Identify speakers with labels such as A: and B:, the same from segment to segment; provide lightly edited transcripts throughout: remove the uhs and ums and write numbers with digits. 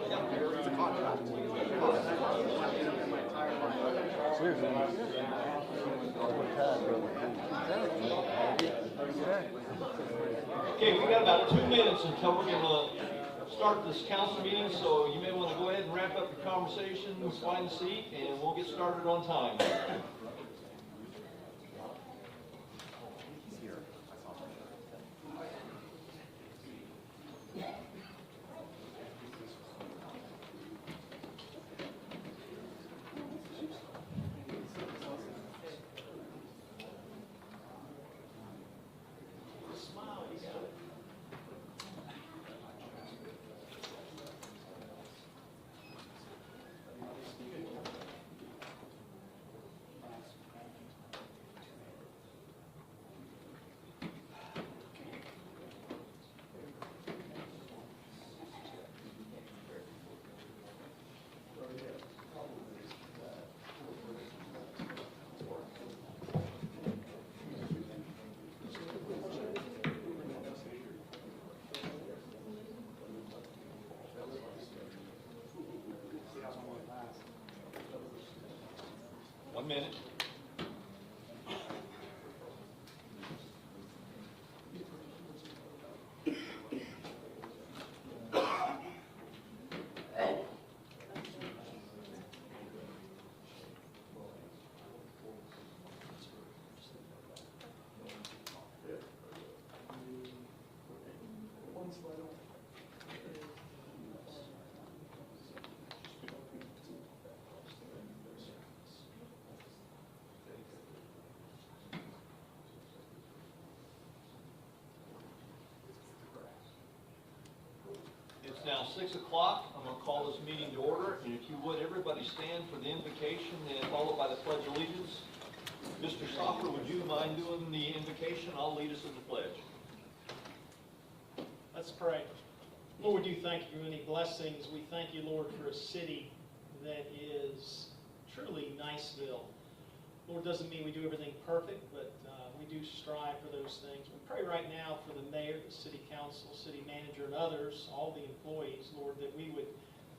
A: It's a contract.
B: Okay, we got about 2 minutes until we're going to start this council meeting, so you may want to go ahead and wrap up your conversations, find a seat, and we'll get started on time. One minute. It's now 6 o'clock. I'm going to call this meeting to order, and if you would, everybody stand for the invocation and followed by the Pledge of Allegiance. Mr. Stoffer, would you mind doing the invocation? I'll lead us in the pledge.
C: Let's pray. Lord, we do thank you for many blessings. We thank you, Lord, for a city that is truly Niceville. Lord, doesn't mean we do everything perfect, but we do strive for those things. We pray right now for the mayor, the city council, city manager, and others, all the employees, Lord, that we would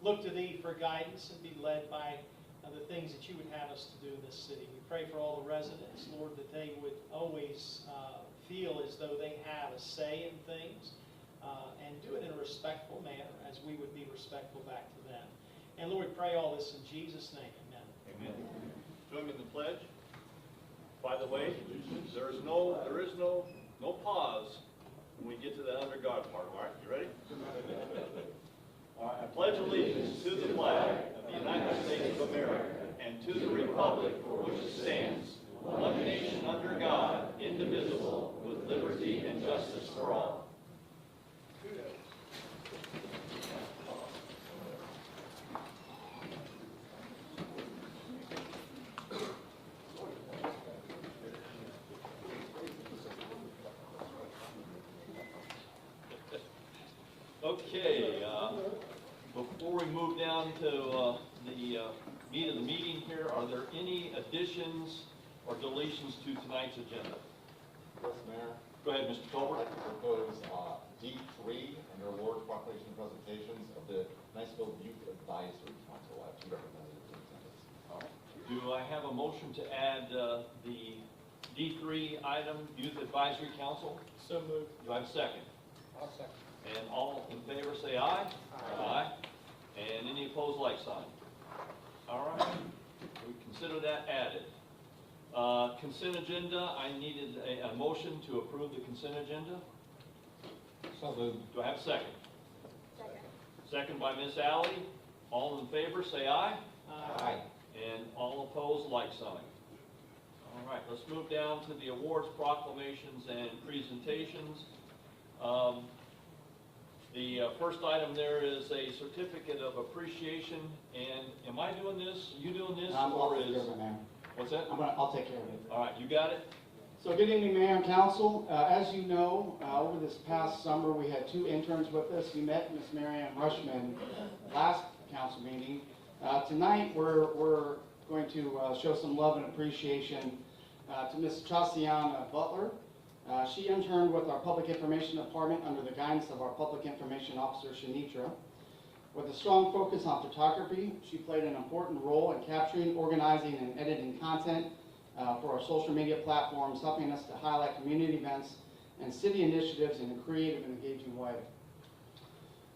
C: look to thee for guidance and be led by the things that you would have us to do in this city. We pray for all the residents, Lord, that they would always feel as though they have a say in things and do it in a respectful manner as we would be respectful back to them. And Lord, we pray all this in Jesus' name. Amen.
B: Amen. Join me in the pledge. By the way, there is no pause when we get to the under God part. All right, you ready? All right. I pledge allegiance to the flag of the United States of America and to the republic for which it stands, one nation under God, indivisible, with liberty and justice for all. Okay, before we move down to the meat of the meeting here, are there any additions or deletions to tonight's agenda?
A: Yes, Mayor.
B: Go ahead, Mr. Tolbert.
A: I'd like to propose D3 under awards, proclamation, and presentations of the Niceville Youth Advisory Council. I have two representatives in attendance.
B: All right. Do I have a motion to add the D3 item, Youth Advisory Council?
C: So moved.
B: Do I have a second?
C: I'll second.
B: And all in favor say aye. Aye. And any opposed, like sign. All right. We consider that added. Consent agenda, I needed a motion to approve the consent agenda.
A: So moved.
B: Do I have a second? Second. Second by Ms. Alley. All in favor say aye.
A: Aye.
B: And all opposed, like sign. All right, let's move down to the awards, proclamations, and presentations. The first item there is a certificate of appreciation. And am I doing this? You doing this?
D: I'll take care of it, Mayor.
B: What's that?
D: I'll take care of it.
B: All right, you got it?
D: So good evening, Mayor and Council. As you know, over this past summer, we had two interns with us. We met Ms. Marianne Rushman last council meeting. Tonight, we're going to show some love and appreciation to Ms. Chasiana Butler. She interned with our Public Information Department under the guidance of our Public Information Officer, Shanitra. With a strong focus on photography, she played an important role in capturing, organizing, and editing content for our social media platforms, helping us to highlight community events and city initiatives in a creative and engaging way.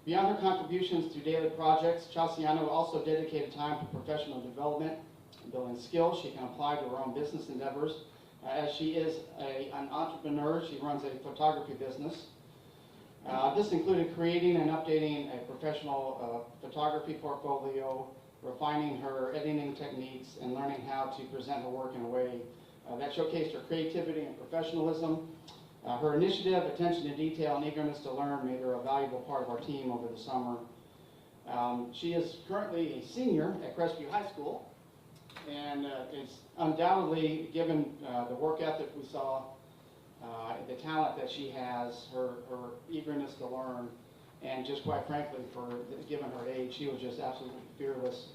D: Beyond her contributions to daily projects, Chasiano also dedicated time to professional development and building skills she can apply to her own business endeavors. As she is an entrepreneur, she runs a photography business. This included creating and updating a professional photography portfolio, refining her editing techniques, and learning how to present her work in a way that showcased her creativity and professionalism. Her initiative, attention to detail, and eagerness to learn made her a valuable part of our team over the summer. She is currently a senior at Crestview High School, and is undoubtedly, given the work ethic we saw, the talent that she has, her eagerness to learn, and just quite frankly, given her age, she was just absolutely fearless,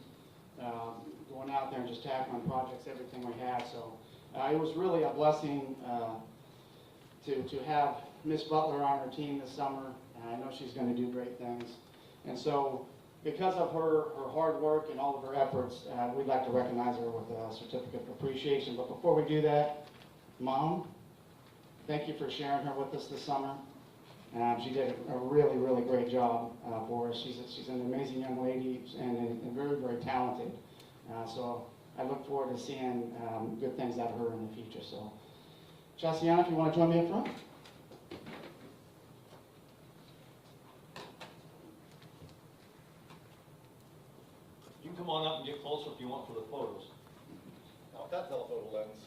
D: going out there and just tackling projects, everything we had. So it was really a blessing to have Miss Butler on her team this summer. I know she's going to do great things. And so because of her hard work and all of her efforts, we'd like to recognize her with a certificate of appreciation. But before we do that, Mom, thank you for sharing her with us this summer. She did a really, really great job for us. She's an amazing young lady and very, very talented. So I look forward to seeing good things out of her in the future. So, Chasiano, if you want to join me up front.
B: You can come on up and get closer if you want for the photos.
A: Now, with that telephoto lens.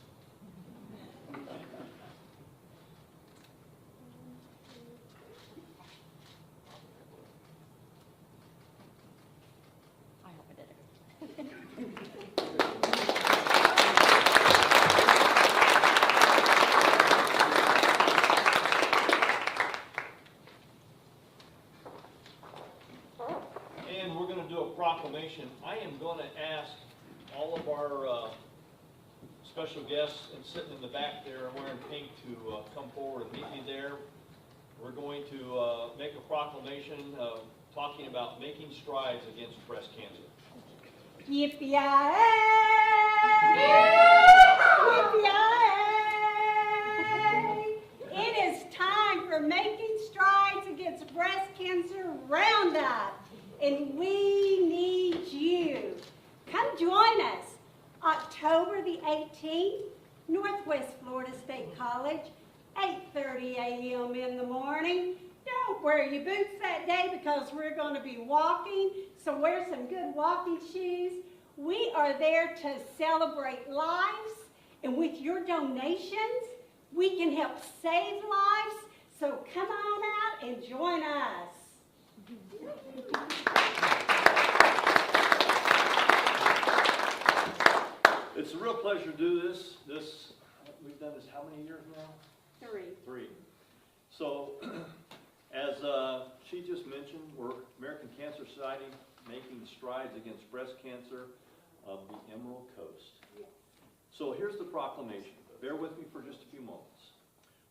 E: I hope I did it.
B: And we're going to do a proclamation. I am going to ask all of our special guests and sitting in the back there wearing pink to come forward and meet me there. We're going to make a proclamation talking about making strides against breast cancer.
E: Yippee-yi-yay! Yippee-yi-yay! It is time for Making Strides Against Breast Cancer Roundup, and we need you. Come join us October the 18th, Northwest Florida State College, 8:30 a.m. in the morning. Don't wear your boots that day because we're going to be walking, so wear some good walking shoes. We are there to celebrate lives, and with your donations, we can help save lives. So come on out and join us.
B: It's a real pleasure to do this. We've done this how many years now? 3. So, as she just mentioned, we're American Cancer Society making strides against breast cancer of the Emerald Coast. So here's the proclamation. Bear with me for just a few moments.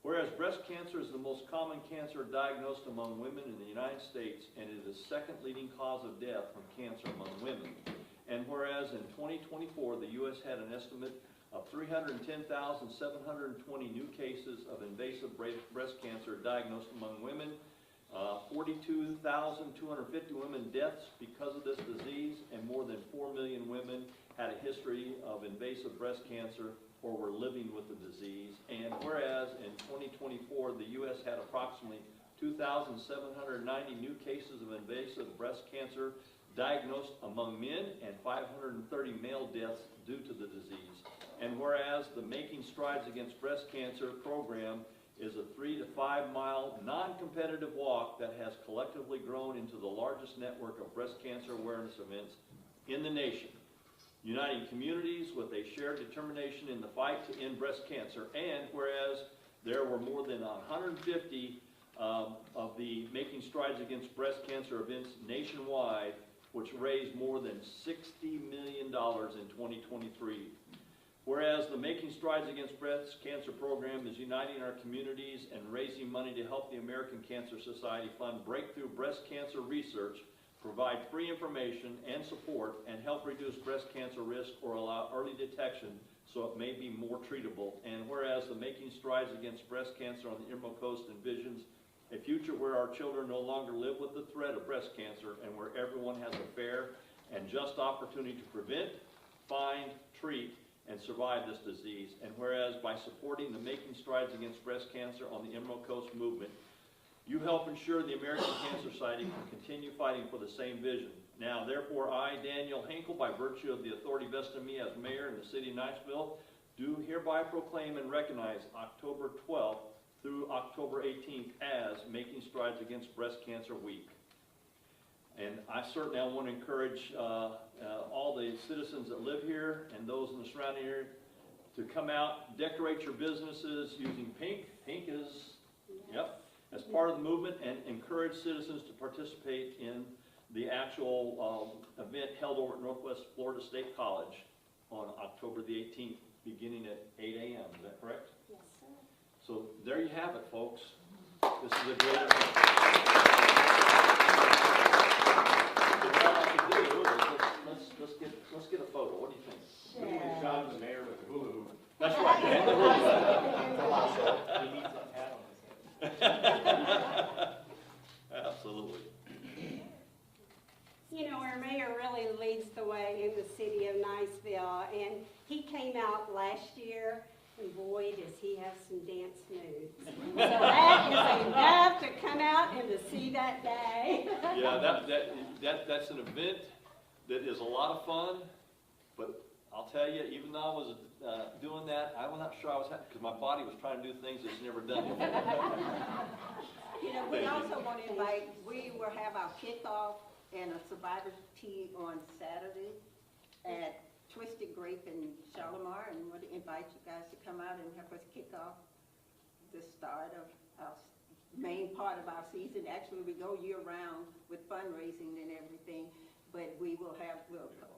B: Whereas breast cancer is the most common cancer diagnosed among women in the United States, and it is the second leading cause of death from cancer among women. And whereas in 2024, the U.S. had an estimate of 310,720 new cases of invasive breast cancer diagnosed among women, 42,250 women deaths because of this disease, and more than 4 million women had a history of invasive breast cancer or were living with the disease. And whereas in 2024, the U.S. had approximately 2,790 new cases of invasive breast cancer diagnosed among men and 530 male deaths due to the disease. And whereas the Making Strides Against Breast Cancer program is a 3 to 5 mile non-competitive walk that has collectively grown into the largest network of breast cancer awareness events in the nation, uniting communities with a shared determination in the fight to end breast cancer. And whereas there were more than 150 of the Making Strides Against Breast Cancer events nationwide, which raised more than $60 million in 2023. Whereas the Making Strides Against Breast Cancer program is uniting our communities and raising money to help the American Cancer Society fund breakthrough breast cancer research provide free information and support, and help reduce breast cancer risk or allow early detection so it may be more treatable. And whereas the Making Strides Against Breast Cancer on the Emerald Coast envisions a future where our children no longer live with the threat of breast cancer and where everyone has a fair and just opportunity to prevent, find, treat, and survive this disease. And whereas by supporting the Making Strides Against Breast Cancer on the Emerald Coast movement, you help ensure the American Cancer Society can continue fighting for the same vision. Now, therefore, I, Daniel Hinkle, by virtue of the authority vested in me as mayor in the city of Niceville, do hereby proclaim and recognize October 12th through October 18th as Making Strides Against Breast Cancer Week. And I certainly want to encourage all the citizens that live here and those in the surrounding area to come out, decorate your businesses using pink. Pink is, yep, as part of the movement, and encourage citizens to participate in the actual event held over at Northwest Florida State College on October the 18th, beginning at 8 a.m. Is that correct?
E: Yes, sir.
B: So there you have it, folks. This is a great event. So what I'd like to do is let's get a photo. What do you think?
F: John the mayor with the hula hoop.
B: That's right. And the hula hoop.
F: He needs that hat on his head.
B: Absolutely.
E: You know, our mayor really leads the way in the city of Niceville, and he came out last year, and boy, does he have some dance moves. So that is enough to come out and to see that day.
B: Yeah, that's an event that is a lot of fun, but I'll tell you, even though I was doing that, I was not sure I was happy, because my body was trying to do things it's never done before.
G: You know, we also want to invite, we will have our kickoff and a survivor tea on Saturday at Twisted Grape in Shalimar, and we want to invite you guys to come out and help us kick off the start of our main part of our season. Actually, we go year-round with fundraising and everything, but we will have,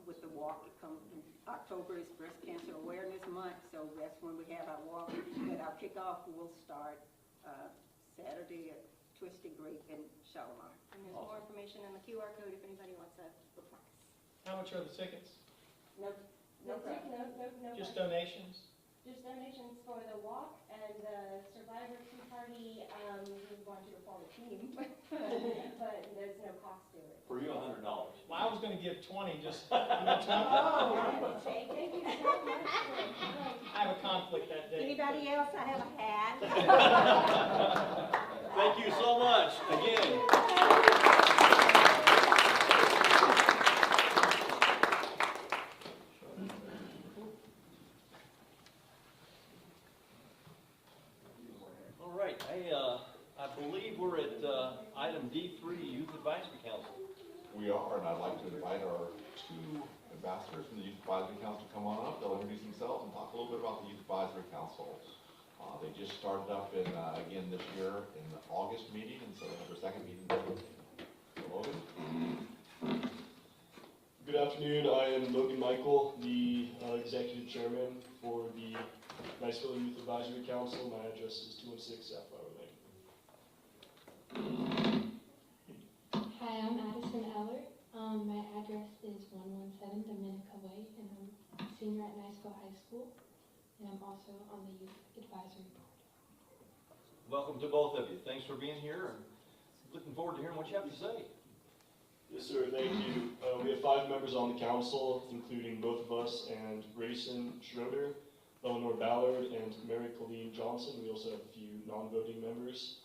G: with the walk, October is Breast Cancer Awareness Month, so that's when we have our walk, but our kickoff will start Saturday at Twisted Grape in Shalimar.
H: And there's more information on the QR code if anybody wants to book us.
C: How much are the tickets?
G: No problem.
C: Just donations?
H: Just donations for the walk and the Survivor Tea Party. We want you to form a team, but there's no cost to it.
B: For you, $100.
C: Well, I was gonna give 20, just, you know, 20.
H: Oh, thank you so much.
C: I have a conflict that day.
E: Anybody else? I have a hat.
B: Thank you so much, again. All right, I believe we're at item D3, Youth Advisory Council.
A: We are, and I'd like to invite our two ambassadors from the Youth Advisory Council to come on up. They'll introduce themselves and talk a little bit about the Youth Advisory Council. They just started up in, again this year in the August meeting, and so they have their second meeting. So Logan?
I: Good afternoon, I am Logan Michael, the Executive Chairman for the Niceville Youth Advisory Council. My address is 216 Safflower Lane.
J: Hi, I'm Addison Eller. My address is 117 Dominica Way, and I'm a senior at Niceville High School, and I'm also on the Youth Advisory Board.
B: Welcome to both of you. Thanks for being here, and looking forward to hearing what you have to say.
I: Yes, sir, thank you. We have 5 members on the council, including both of us and Grayson Schroeder, Eleanor Ballard, and Mary Colleen Johnson. We also have a few non-voting members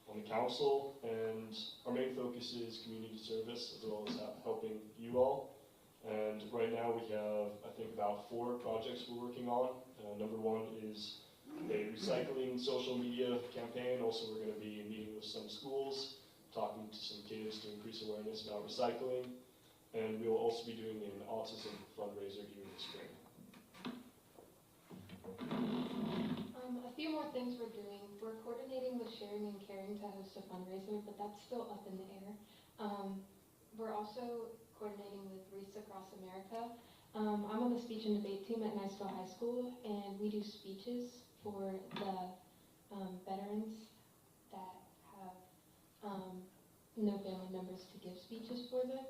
I: on the council, and our main focus is community service as well as helping you all. And right now we have, I think, about 4 projects we're working on. Number 1 is a recycling social media campaign. Also, we're going to be meeting with some schools, talking to some kids to increase awareness about recycling. And we will also be doing an autism fundraiser here in the spring.
J: A few more things we're doing. We're coordinating with Sharing and Caring to host a fundraiser, but that's still up in the air. We're also coordinating with Wreaths Across America. I'm on the speech and debate team at Niceville High School, and we do speeches for the veterans that have no family members to give speeches for them.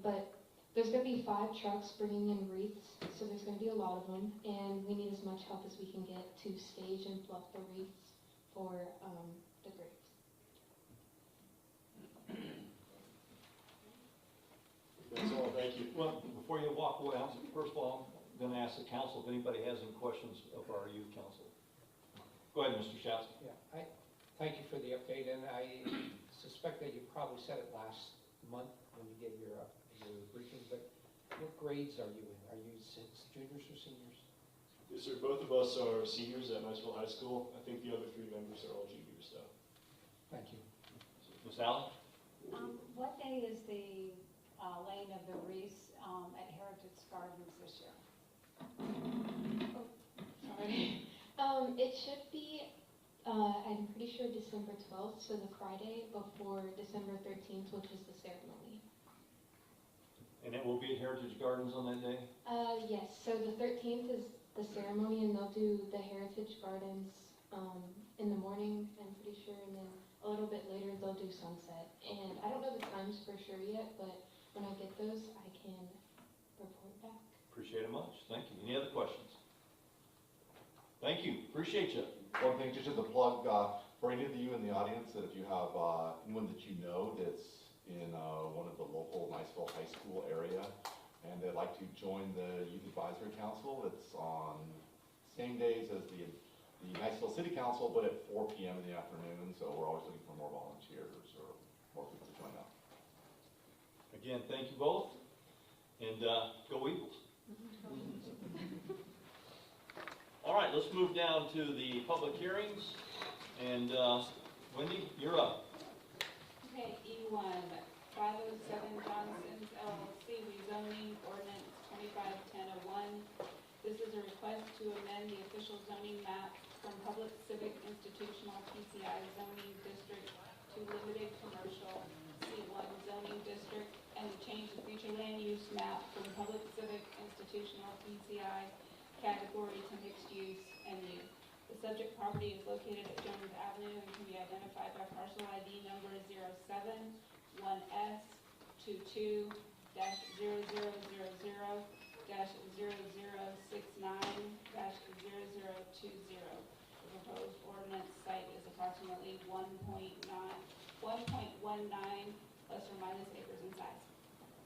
J: But there's going to be 5 trucks bringing in wreaths, so there's going to be a lot of them, and we need as much help as we can get to stage and fluff the wreaths for the graves.
I: That's all, thank you.
K: Well, before you walk away, first of all, I'm going to ask the council if anybody has any questions of our youth council. Go ahead, Mr. Schatz.
L: Yeah, thank you for the update, and I suspect that you probably said it last month when you gave your briefing, but what grades are you in? Are you juniors or seniors?
I: Yes, sir, both of us are seniors at Niceville High School. I think the other 3 members are all juniors, so.
L: Thank you.
K: Ms. Allen?
M: What day is the laying of the wreaths at Heritage Gardens this year?
J: Sorry. It should be, I'm pretty sure December 12th, so the Friday before December 13th, which is the ceremony.
K: And it will be at Heritage Gardens on that day?
J: Yes, so the 13th is the ceremony, and they'll do the Heritage Gardens in the morning, I'm pretty sure, and then a little bit later they'll do sunset. And I don't know the times for sure yet, but when I get those, I can report back.
K: Appreciate it much. Thank you. Any other questions? Thank you. Appreciate you.
A: One thing, just as a plug, for any of you in the audience, that if you have anyone that you know that's in one of the local Niceville High School area, and they'd like to join the Youth Advisory Council, it's on same days as the Niceville City Council, but at 4 p.m. in the afternoon, so we're always looking for more volunteers or more people to join up.
K: Again, thank you both, and go Eagles. All right, let's move down to the public hearings, and Wendy, you're up.
M: Okay, E1, 507 Johnson's LLC rezoning ordinance 251001. This is a request to amend the official zoning map from public civic institutional PCI zoning district to limited commercial C1 zoning district, and to change the future land use map from public civic institutional PCI category to mixed use and U. The subject property is located at Jones Avenue and can be identified by parcel ID number 071S22-0000-0069-0020. The proposed ordinance site is approximately 1.19 plus or minus acres in size.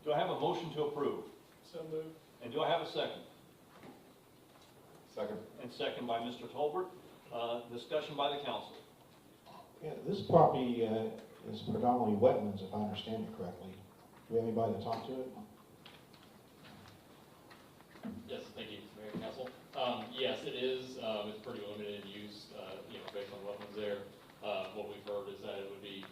K: Do I have a motion to approve?
C: So moved.
K: And do I have a second?
A: Second.
K: And second by Mr. Tolbert. Discussion by the council.
N: Yeah, this property is predominantly wetlands, if I understand it correctly. Do we have anybody to talk to it?
O: Yes, thank you, Mayor and Council. Yes, it is. It's pretty limited in use, based on wetlands there. What we've heard is that it would be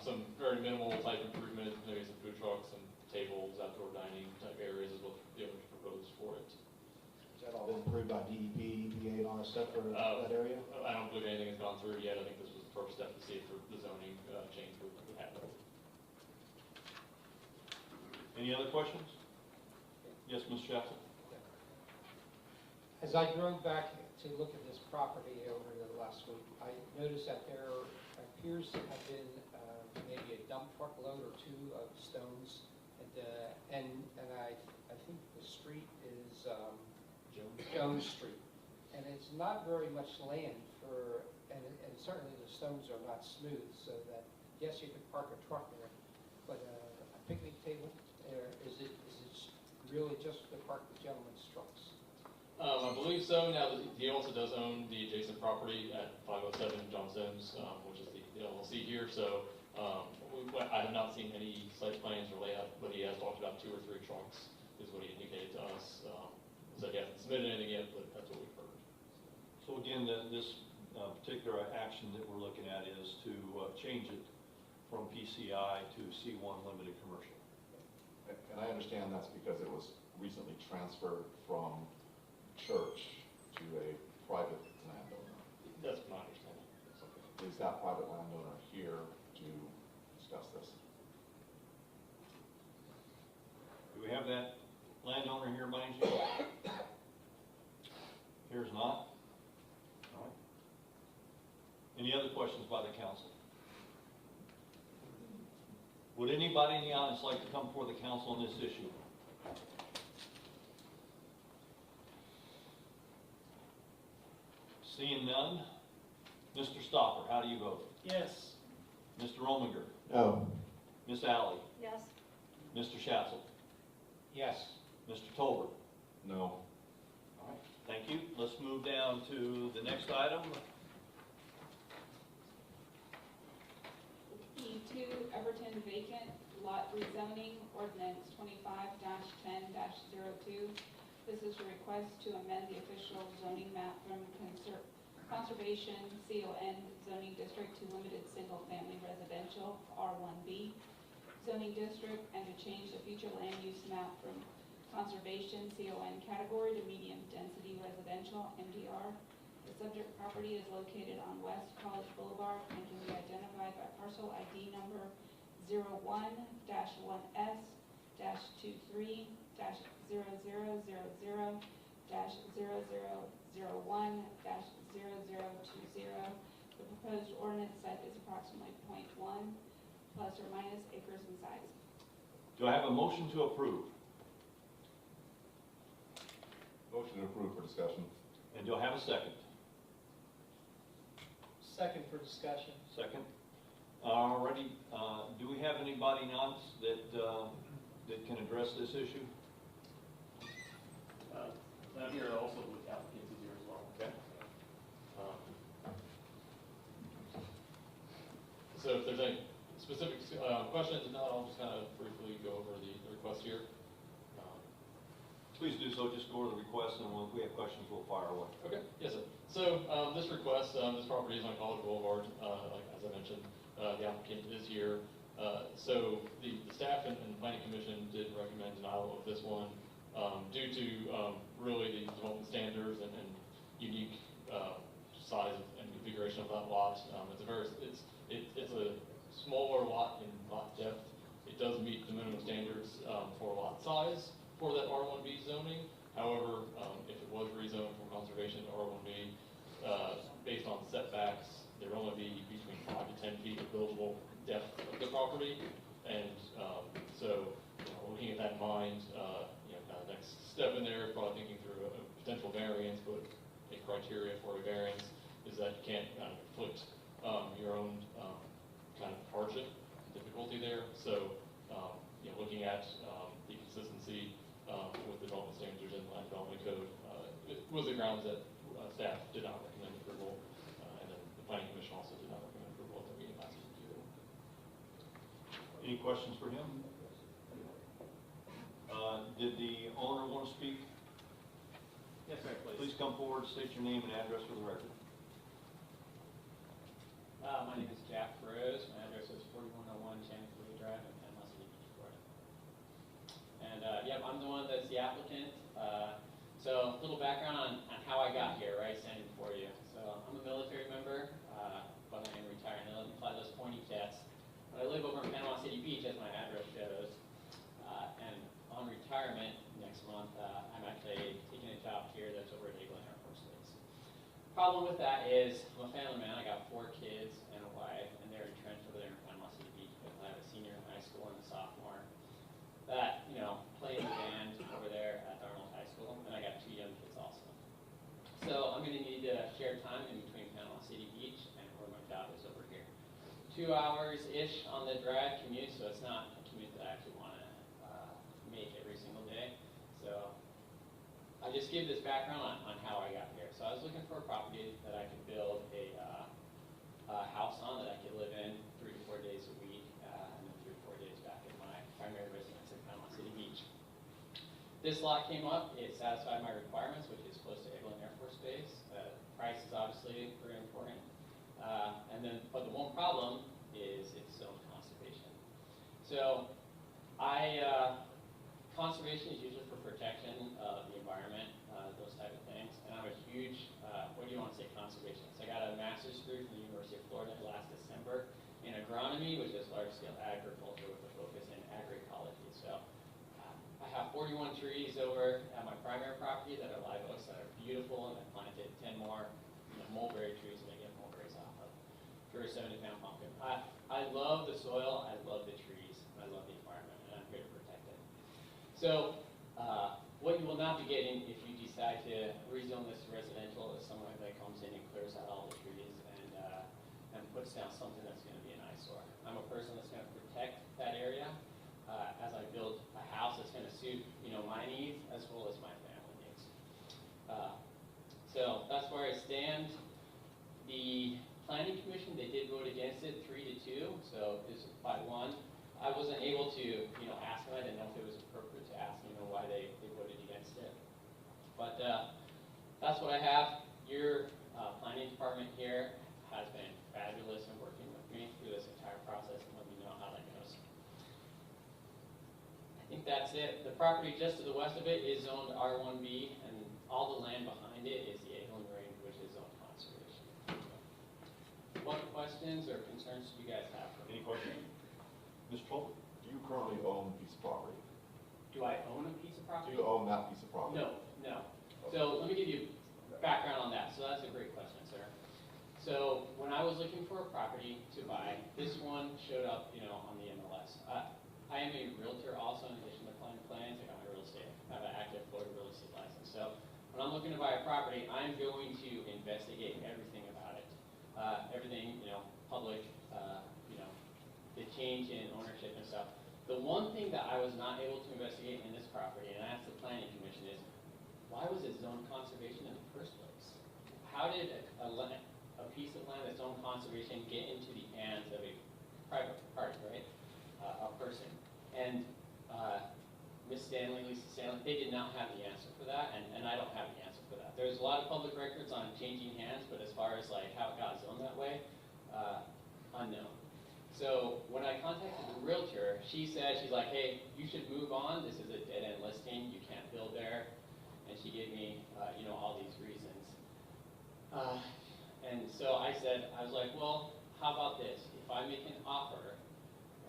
O: some very minimal type improvement, maybe some food trucks, some tables, outdoor dining type areas is what the owners proposed for it.
N: Has that all been approved by DEP, EPA, and all that stuff for that area?
O: I don't believe anything has gone through yet. I think this was the first step to see if the zoning change would happen.
K: Any other questions? Yes, Ms. Jackson?
L: As I drove back to look at this property over the last week, I noticed that there appears to have been maybe a dump truck load or 2 of stones, and I think the street is Jones Street, and it's not very much land for, and certainly the stones are not smooth, so that yes, you could park a truck there, but a picnic table, is it really just to park the gentleman's trucks?
O: I believe so. Now, he also does own the adjacent property at 507 John Sims, which is the LLC here. So I have not seen any site plans or layout, but he has talked about 2 or 3 trucks, is what he indicated to us. So he hasn't submitted anything yet, but that's what we've heard.
K: So again, this particular action that we're looking at is to change it from PCI to C1 limited commercial.
A: And I understand that's because it was recently transferred from church to a private landowner.
O: That's my understanding.
A: Okay. Is that private landowner here to discuss this?
K: Do we have that landowner here by any chance? Here's not. All right. Any other questions by the council? Would anybody in the audience like to come before the council on this issue? Seeing none, Mr. Stopper, how do you vote?
C: Yes.
K: Mr. Rominger,
N: No.
K: Miss Alley,
E: Yes.
K: Mr. Schatzel,
L: Yes.
K: Mr. Tolbert.
A: No.
K: All right, thank you. Let's move down to the next item.
M: E2, Everton vacant lot rezoning ordinance 25-10-02. This is a request to amend the official zoning map from conservation CON zoning district to limited single-family residential R1B zoning district, and to change the future land use map from conservation CON category to medium density residential MDR. The subject property is located on West College Boulevard and can be identified by parcel ID number 01-1S-23-0000-0001-0020. The proposed ordinance site is approximately 0.1 plus or minus acres in size.
K: Do I have a motion to approve?
A: Motion to approve for discussion.
K: And do I have a second?
C: Second for discussion.
K: Second. Alrighty, do we have anybody else that can address this issue?
O: I'm here also with applicants is here as well.
K: Okay.
O: So if there's any specific questions, if not, I'll just kind of briefly go over the request here.
K: Please do so. Just go over the request, and if we have questions, we'll fire away.
O: Okay, yes, sir. So this request, this property is on College Boulevard, like as I mentioned, the applicant is here. So the staff and planning commission did recommend denial of this one due to really the development standards and unique size and configuration of that lot. It's a smaller lot in lot depth. It does meet the minimum standards for lot size for that R1B zoning. However, if it was rezoned from conservation to R1B, based on setbacks, there would only be between 5 to 10 feet of buildable depth of the property. And so, looking at that in mind, kind of next step in there is probably thinking through a potential variance, but a criteria for a variance is that you can't kind of inflict your own kind of hardship, difficulty there. So, looking at the consistency with the development standards and land development code, it was the grounds that staff did not recommend approval, and then the planning commission also did not recommend approval at their meeting last week either.
K: Any questions for him? Did the owner want to speak?
F: Yes, sir, please.
K: Please come forward, state your name and address for the record.
F: My name is Jack Rose. My address is 4101 Chanticleer Drive in Panama City Beach, Florida. And yep, I'm the one that's the applicant. So a little background on how I got here, right, standing before you. So I'm a military member, but I am retired. I fly those pointy jets. But I live over in Panama City Beach, as my address shows. And on retirement next month, I'm actually taking a job here that's over at Eglin Air Force Base. Problem with that is I'm a family man. I got 4 kids and a wife, and they're entrenched over there in Panama City Beach. I have a senior in high school and a sophomore that, play in the band over there at Dartmouth High School, and I got 2 young kids also. So I'm going to need to share time in between Panama City Beach and where my job is over here. 2 hours-ish on the drive commute, so it's not a commute that I actually want to make every single day. So I just give this background on how I got here. So I was looking for a property that I could build a house on that I could live in 3 to 4 days a week, and then 3 to 4 days back at my primary residence in Panama City Beach. This lot came up, it satisfied my requirements, which is close to Eglin Air Force Base. Price is obviously very important. But the one problem is it's zoned conservation. So conservation is usually for protection of the environment, those type of things. And I'm a huge, what do you want to say, conservation. So I got a master's degree from the University of Florida last December in agronomy, which is large-scale agriculture with a focus in agroecology. So I have 41 trees over at my primary property that are live oaks that are beautiful, and I planted 10 more mulberry trees that I get mulberries off of for a 70-pound pumpkin. I love the soil, I love the trees. So, what you will not be getting if you decide to rezone this to residential is someone that comes in and clears out all the trees and puts down something that's gonna be an eyesore. I'm a person that's gonna protect that area, as I build a house that's gonna suit, my needs as well as my family needs. So that's where I stand. The planning commission, they did vote against it 3-2, so it's by 1. I wasn't able to, ask them. I didn't know if it was appropriate to ask, why they voted against it. But that's what I have. Your planning department here has been fabulous in working with me through this entire process and let me know how that goes. I think that's it. The property just to the west of it is zoned R1B, and all the land behind it is the Eglin Range, which is zoned conservation. What questions or concerns do you guys have?
K: Any questions? Mr. Tolbert?
A: Do you currently own a piece of property?
F: Do I own a piece of
A: Do
F: property?
A: you own that piece of property?
F: No. So let me give you background on that. So that's a great question, sir. So when I was looking for a property to buy, this one showed up, on the MLS. I am a realtor also in addition to planning plans. I got my real estate. I have an active Florida real estate license. So when I'm looking to buy a property, I'm going to investigate everything about it. Everything, public, the change in ownership and stuff. The one thing that I was not able to investigate in this property, and I asked the planning commission, is why was it zoned conservation in the first place? How did a piece of land that's zoned conservation get into the hands of a private party, right? A person. And Ms. Stanley, Lisa Stanley, they did not have the answer for that, and I don't have the answer for that. There's a lot of public records on changing hands, but as far as like how it got zoned that way, unknown. So when I contacted the realtor, she's like, hey, you should move on. This is a dead-end listing. You can't build there. And she gave me, all these reasons. And so I was like, well, how about this? If I make an offer,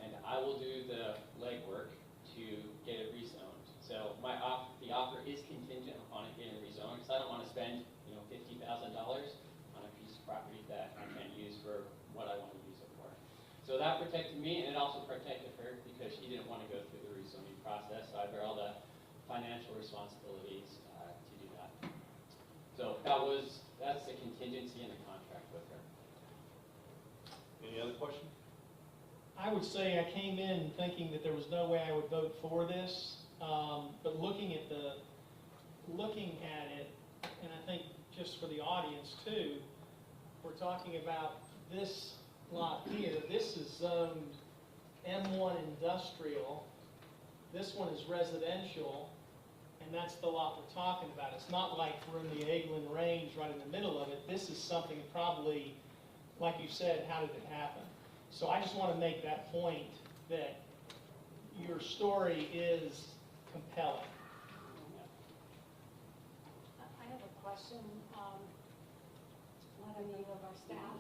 F: and I will do the legwork to get it rezoned. So the offer is contingent upon it getting rezoned, because I don't want to spend, $50,000 on a piece of property that I can't use for what I want to use it for. So that protected me, and it also protected her because she didn't want to go through the rezoning process. So I bear all the financial responsibilities to do that. So that's the contingency in the contract with her.
K: Any other questions?
C: I would say I came in thinking that there was no way I would vote for this, but looking at it, and I think just for the audience too, we're talking about this lot here. This is zoned M1 industrial. This one is residential, and that's the lot we're talking about. It's not like we're in the Eglin Range right in the middle of it. This is something probably, like you said, how did it happen? So I just want to make that point that your story is compelling.
P: I have a question, not any of our staff.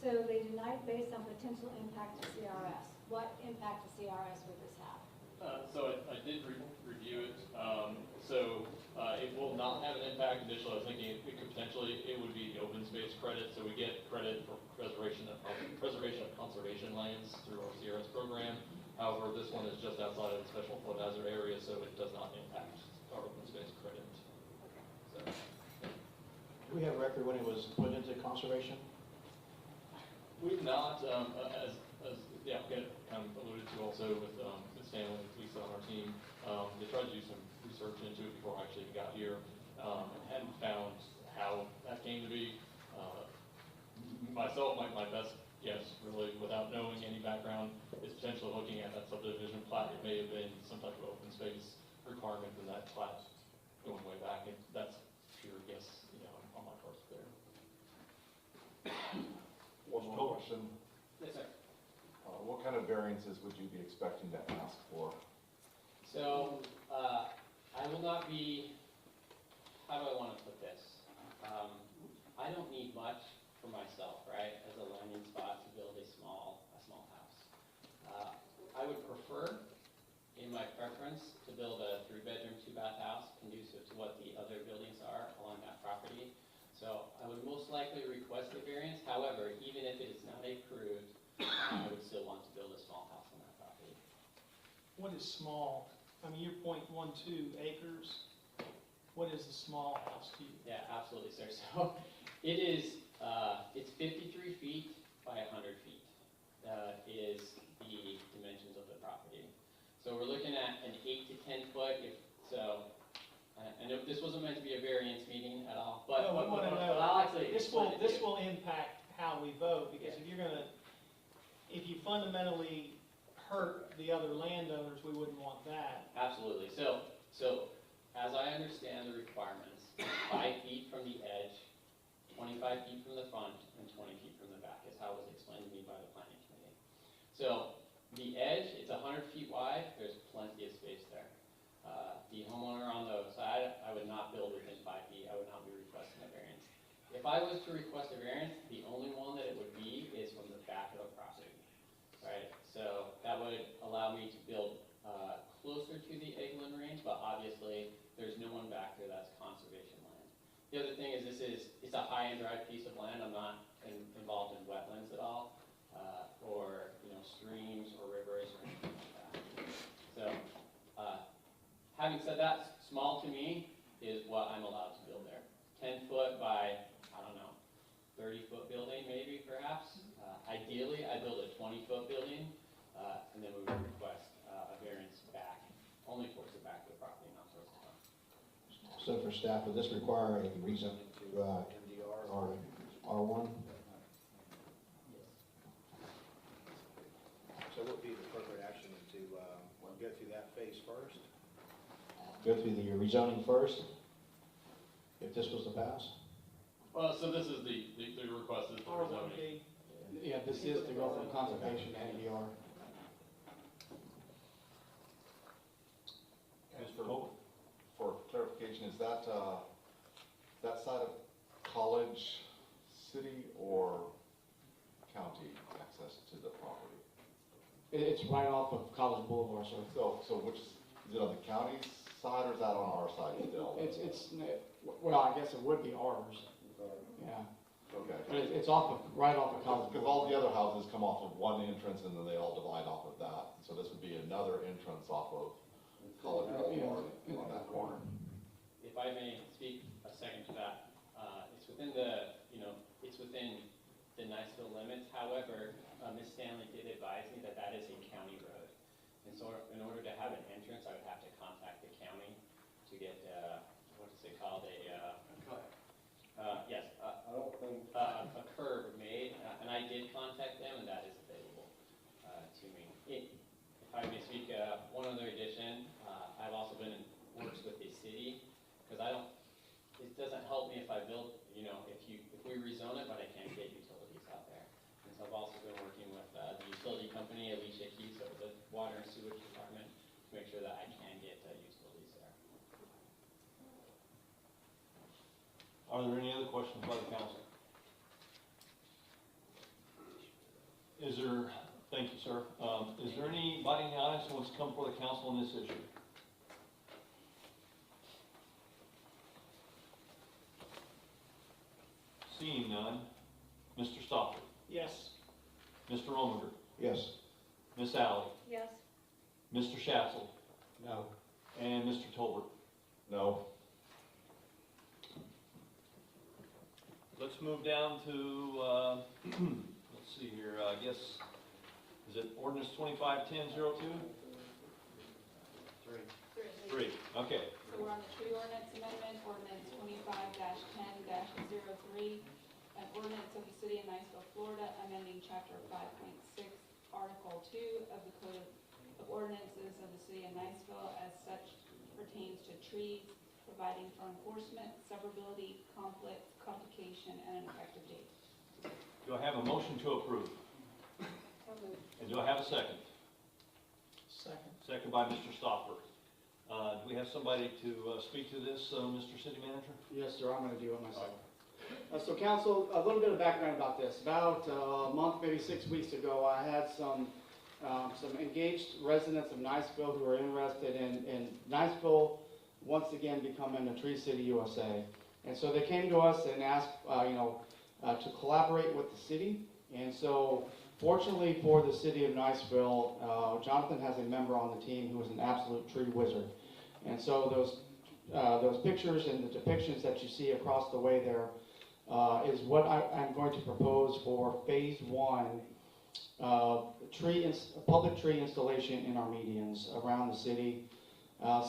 P: So they denied based on potential impact to CRS. What impact to CRS would this have?
O: So I did review it. It will not have an impact initially. I was thinking it could potentially, it would be the open space credit. So we get credit for preservation of conservation lands through our CRS program. However, this one is just outside of the special flood hazard area, so it does not impact our open space credit. So,
N: Do we have a record when it was put into conservation?
O: we've not, as the applicant kind of alluded to also with Stanley and Lisa on our team, they tried to do some research into it before I actually got here, and hadn't found how that came to be. Myself, my best guess, really, without knowing any background, is potentially looking at that subdivision plat. It may have been some type of open space requirement in that plat going way back, and that's pure guess, on my part there.
A: One more question.
F: Yes, sir.
A: What kind of variances would you be expecting to ask for?
F: So, I will not be, how do I want to put this? I don't need much for myself, right, as a landing spot to build a small house. I would prefer, in my preference, to build a 3-bedroom, 2-bath house conducive to what the other buildings are along that property. So I would most likely request a variance. However, even if it is not approved, I would still want to build a small house on that property.
C: What is small? I mean, you're 0.12 acres. What is a small house to you?
F: Yeah, absolutely, sir. So it is, it's 53 feet by 100 feet, is the dimensions of the property. So we're looking at an 8 to 10 foot, I know this wasn't meant to be a variance meeting at all, but.
C: No, we want to know.
F: But I'll actually
C: This
F: explain it to
C: this
F: you.
C: will impact how we vote, because if you fundamentally hurt the other landowners, we wouldn't want that.
F: Absolutely. So as I understand the requirements, 5 feet from the edge, 25 feet from the front, and 20 feet from the back is how it was explained to me by the planning committee. So the edge, it's 100 feet wide, there's plenty of space there. The homeowner on the side, I would not build within 5 feet, I would not be requesting a variance. If I was to request a variance, the only one that it would be is from the back of the property, right? So that would allow me to build closer to the Eglin range, but obviously there's no one back there, that's conservation land. The other thing is it's a high and dry piece of land. I'm not involved in wetlands at all, or streams or rivers or anything like that. So having said that, small to me is what I'm allowed to build there. 10 foot by, I don't know, 30-foot building maybe perhaps. Ideally, I build a 20-foot building, and then we would request a variance back, only towards the back of the property, not towards the front.
N: So for staff, would this require a rezoning to MDR or R1?
Q: So what would be the appropriate action to go through that phase first?
N: Go through the rezoning first, if this was to pass?
O: Well, so this is the request is the rezoning.
D: Yeah, this is to go from conservation to MDR.
A: For clarification, is that side of College City or county access to the property?
D: It's right off of College Boulevard, sir.
A: So which, is it on the county side or is that on our side still?
D: Well, I guess it would be ours, yeah.
A: Okay.
D: But it's right off of College
A: Because all the other houses come off of one entrance and then they all divide off of that. So this would be another entrance off of College Boulevard on that corner.
F: If I may speak a second to that, it's within the, it's within the Niceville limits. However, Ms. Stanley did advise me that that is a county road. And so in order to have an entrance, I would have to contact the county to get, what is it called, a curb made. And I did contact them and that is available to me. If I may speak, one other addition, I've also been in works with the city, because it doesn't help me if I build, if we rezone it, but I can't get utilities out there. And so I've also been working with the utility company, Alicia Keys, of the Water and Sewage Department, to make sure that I can get utilities there.
K: Are there any other questions by the council? Thank you, sir. Is there anybody in the audience who wants to come before the council on this issue? Seeing none, Mr. Stofford,
C: Yes.
K: Mr. Rominger,
N: Yes.
K: Miss Alley,
P: Yes.
K: Mr. Schatzl,
D: No.
K: and Mr. Tolbert.
A: No.
K: Let's move down to, let's see here, I guess, is it ordinance 251002? Three, okay.
M: So we're on the tree ordinance amendment, ordinance 25-10-03, an ordinance of the city of Niceville, Florida, amending chapter 5.6, article 2 of the code of ordinances of the city of Niceville as such pertains to trees, providing for enforcement, severability, conflict, complication, and an effective date.
K: Do I have a motion to approve? And do I have a second?
C: Second.
K: Second by Mr. Stopper. Do we have somebody to speak to this, Mr. City Manager?
D: Yes, sir, I'm going to do it myself. So council, a little bit of background about this. About a month, maybe 6 weeks ago, I had some engaged residents of Niceville who are interested in Niceville once again becoming a Tree City USA. And so they came to us and asked, to collaborate with the city. And so Fortunately for the city of Niceville, Jonathan has a member on the team who is an absolute tree wizard. And so those pictures and the depictions that you see across the way there is what I'm going to propose for phase 1 public tree installation in our medians around the city.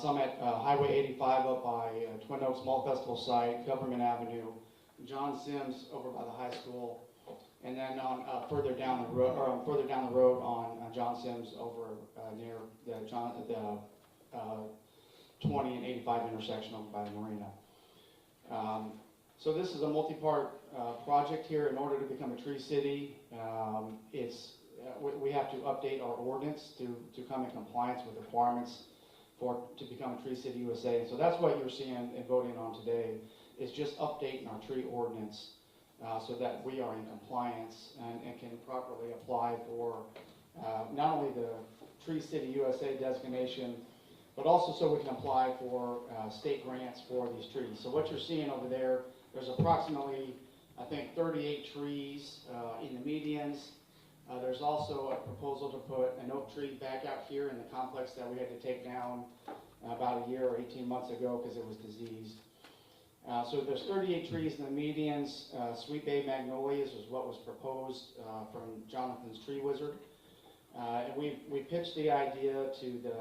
D: Some at Highway 85 up by Twin Oaks Mall Festival site, Government Avenue, John Sims over by the high school, and then on further down the road on John Sims over near the 20 and 85 intersection over by the marina. So this is a multi-part project here. In order to become a tree city, we have to update our ordinance to come in compliance with requirements to become a Tree City USA. And so that's what you're seeing and voting on today, is just updating our tree ordinance so that we are in compliance and can properly apply for not only the Tree City USA designation, but also so we can apply for state grants for these trees. So what you're seeing over there, there's approximately, I think, 38 trees in the medians. There's also a proposal to put an oak tree back out here in the complex that we had to take down about a year or 18 months ago because it was diseased. So there's 38 trees in the medians. Sweet Bay Magnolias is what was proposed from Jonathan's Tree Wizard. And we pitched the idea to the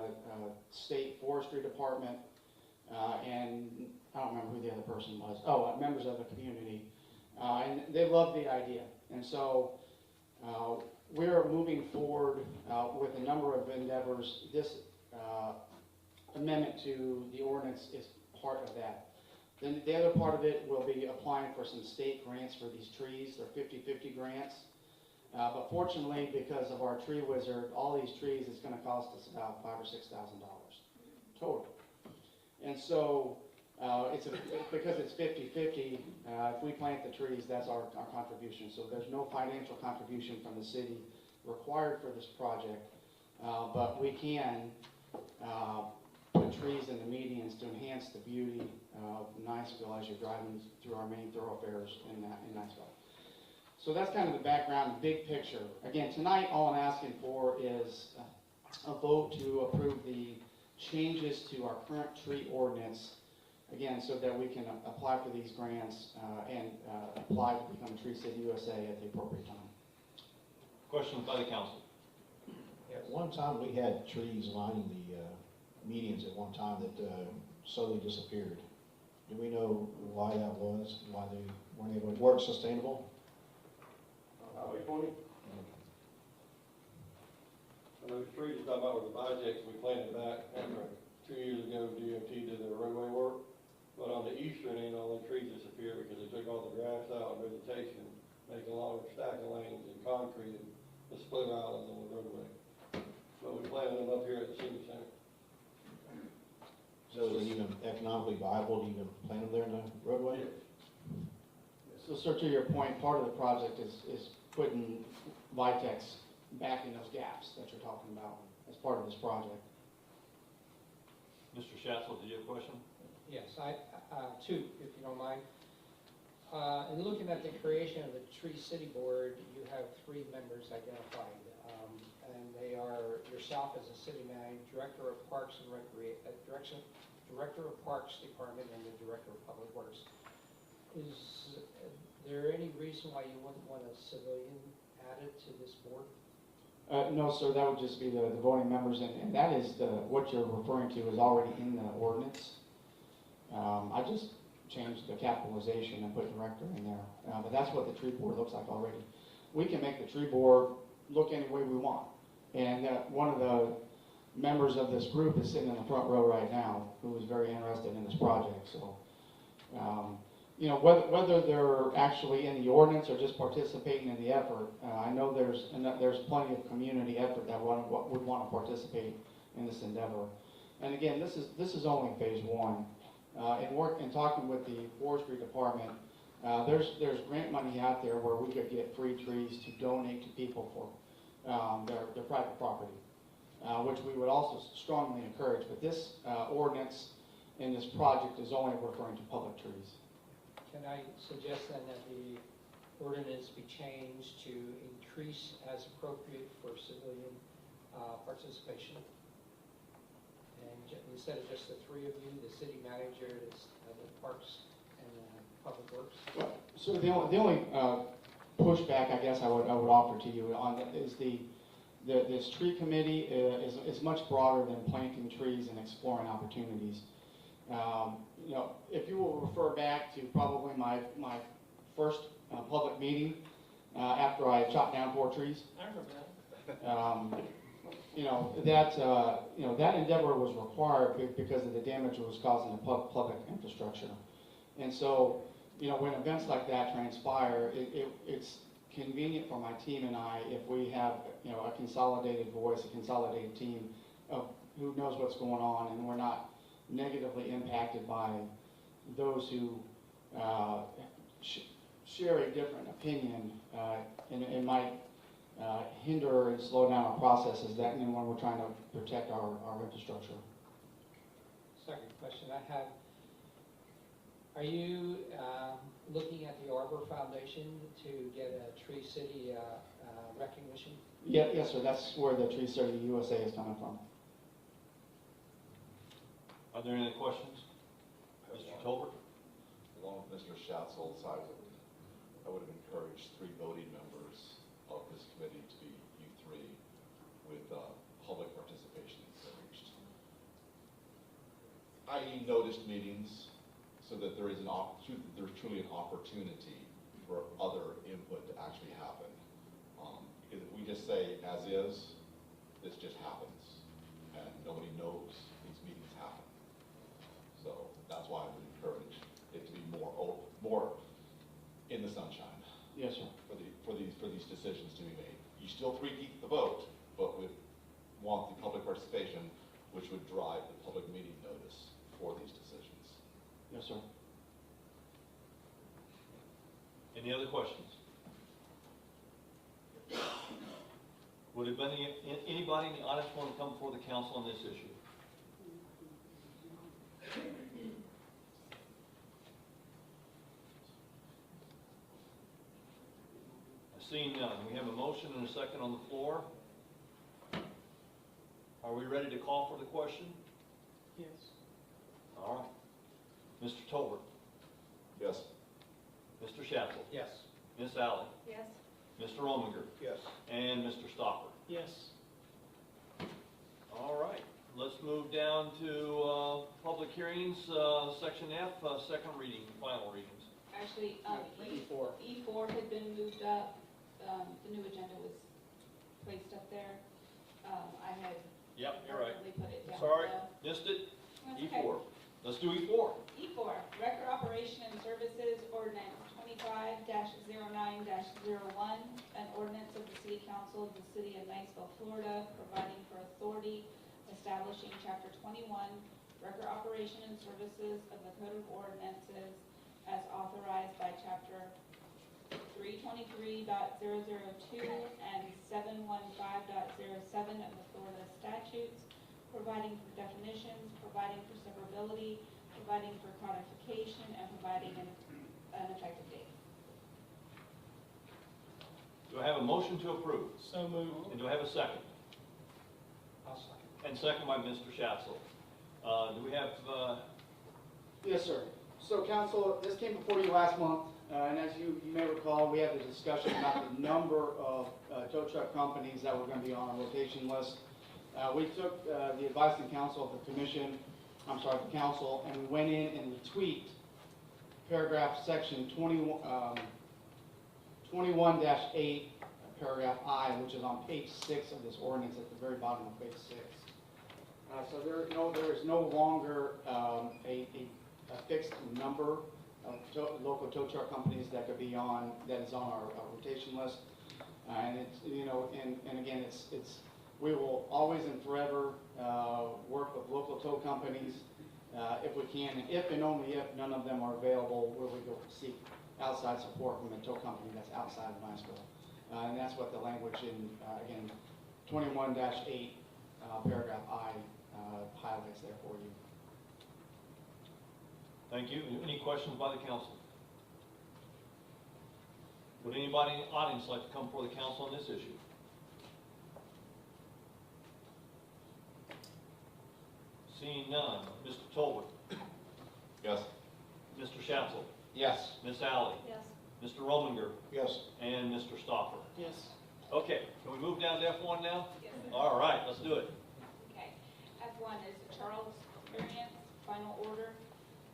D: State Forestry Department and I don't remember who the other person was. Oh, members of the community. And they loved the idea. And so we're moving forward with a number of endeavors. This amendment to the ordinance is part of that. Then the other part of it will be applying for some state grants for these trees. They're 50-50 grants. But fortunately, because of our tree wizard, all these trees is going to cost us about $5,000 or $6,000 total. And so because it's 50-50, if we plant the trees, that's our contribution. So there's no financial contribution from the city required for this project, but we can put trees in the medians to enhance the beauty of Niceville as you're driving through our main thoroughfares in Niceville. So that's kind of the background, big picture. Again, tonight all I'm asking for is a vote to approve the changes to our current tree ordinance, again, so that we can apply for these grants and apply to become Tree City USA at the appropriate time.
K: Questions by the council?
N: At one time, we had trees lining the medians at one time that slowly disappeared. Do we know why that was, why they weren't able to work sustainable?
R: Highway 20. And those trees talking about with the projects we planted back after 2 years ago, DOT did their roadway work. But on the eastern end, all the trees disappeared because they took all the grass out and vegetation, making a lot of stack of lanes and concrete and the split islands on the roadway. But we planted them up here at the senior center.
N: So is it even economically viable to even plant them there in the roadway?
D: So, sir, to your point, part of the project is putting Vitex back in those gaps that you're talking about as part of this project.
K: Mr. Schatzel, did you have a question?
L: Yes, two, if you don't mind. In looking at the creation of the Tree City Board, you have 3 members identified. And they are yourself as a city manager, Director of Parks and Director of Parks Department, and the Director of Public Works. Is there any reason why you wouldn't want a civilian added to this board?
D: No, sir, that would just be the voting members, and that is what you're referring to is already in the ordinance. I just changed the capitalization and put director in there, but that's what the tree board looks like already. We can make the tree board look any way we want, and one of the members of this group is sitting in the front row right now, who is very interested in this project. So, you know, whether they're actually in the ordinance or just participating in the effort, I know there's plenty of community effort that would want to participate in this endeavor. And again, this is only phase 1. In talking with the forestry department, there's grant money out there where we could get free trees to donate to people for their private property, which we would also strongly encourage. But this ordinance in this project is only referring to public trees.
L: Can I suggest then that the ordinance be changed to increase as appropriate for civilian participation. And instead of just the three of you, the city manager, the parks and public works.
D: So the only pushback, I guess, I would offer to you on that is this tree committee is much broader than planting trees and exploring opportunities. You know, if you will refer back to probably my first public meeting after I chopped down 4 trees.
C: I remember that.
D: You know, that endeavor was required because of the damage it was causing to public infrastructure. And so, you know, when events like that transpire, it's convenient for my team and I if we have, you know, a consolidated voice, a consolidated team of who knows what's going on, and we're not negatively impacted by those who share a different opinion and might hinder and slow down our processes that and when we're trying to protect our infrastructure.
L: Second question I have, are you looking at the Arbor Foundation to get a Tree City recognition?
D: Yeah, yes, sir. That's where the Tree City USA is coming from.
K: Are there any questions? Mr. Tolbert?
A: Along with Mr. Schatzel, I would have encouraged 3 voting members of this committee to be you 3 with public participation encouraged. I.e. noticed meetings so that there's truly an opportunity for other input to actually happen. Because if we just say as is, this just happens and nobody knows these meetings happen. So that's why I would encourage it to be more in the sunshine.
D: Yes, sir.
A: For these decisions to be made. You still 3-peat the vote, but we want the public participation, which would drive the public meeting notice for these decisions.
D: Yes, sir.
K: Any other questions? Would anybody in the audience want to come before the council on this issue? Seeing none, we have a motion and a second on the floor. Are we ready to call for the question?
C: Yes.
K: All right. Mr. Tolbert?
A: Yes.
K: Mr. Schatzel?
L: Yes.
K: Ms. Alley?
P: Yes.
K: Mr. Rominger?
Q: Yes.
K: And Mr. Stopper?
C: Yes.
K: All right, let's move down to public hearings, section F, second reading, final readings.
M: Actually,
C: E4.
M: E4 had been moved up, the new agenda was placed up there. I had
K: Yep, you're right.
M: appropriately put it down
K: Sorry,
M: below.
K: missed it.
M: That's
K: E4.
M: okay.
K: Let's do E4.
M: E4, Record Operation and Services Ordinance 25-09-01, an ordinance of the City Council of the City of Niceville, Florida, providing for authority, establishing Chapter 21, Record Operation and Services of the Code of Ordinances as authorized by Chapter 323.002 and 715.07 of the Florida statutes, providing for definitions, providing for severability, providing for codification, and providing an effective date.
K: Do I have a motion to approve?
C: So moved.
K: And do I have a second?
L: I'll second.
K: And second by Mr. Schatzel. Do we have,
D: Yes, sir. So, council, this came before you last month, and as you may recall, we had a discussion about the number of tow truck companies that were going to be on our rotation list. We took the advice and counsel of the council, and we went in and we tweaked paragraph section 21-8, paragraph I, which is on page 6 of this ordinance at the very bottom of page 6. So there is no longer a fixed number of local tow truck companies that could be on, that is on our rotation list. And it's, you know, and again, we will always and forever work with local tow companies if we can, and if and only if none of them are available, where we go seek outside support from a tow company that's outside of Niceville. And that's what the language in, again, 21-8, paragraph I highlights there for you.
K: thank you. Any questions by the council? Would anybody in the audience like to come before the council on this issue? Seeing none, Mr. Tolbert,
A: Yes.
K: Mr. Schatzel,
N: Yes.
K: Miss Alley,
P: Yes.
K: Mr. Rominger,
N: Yes.
K: and Mr. Stopper.
C: Yes.
K: Okay, can we move down to F1 now?
M: Yes.
K: All right, let's do it.
M: Okay, F1 is Charles variance, final order.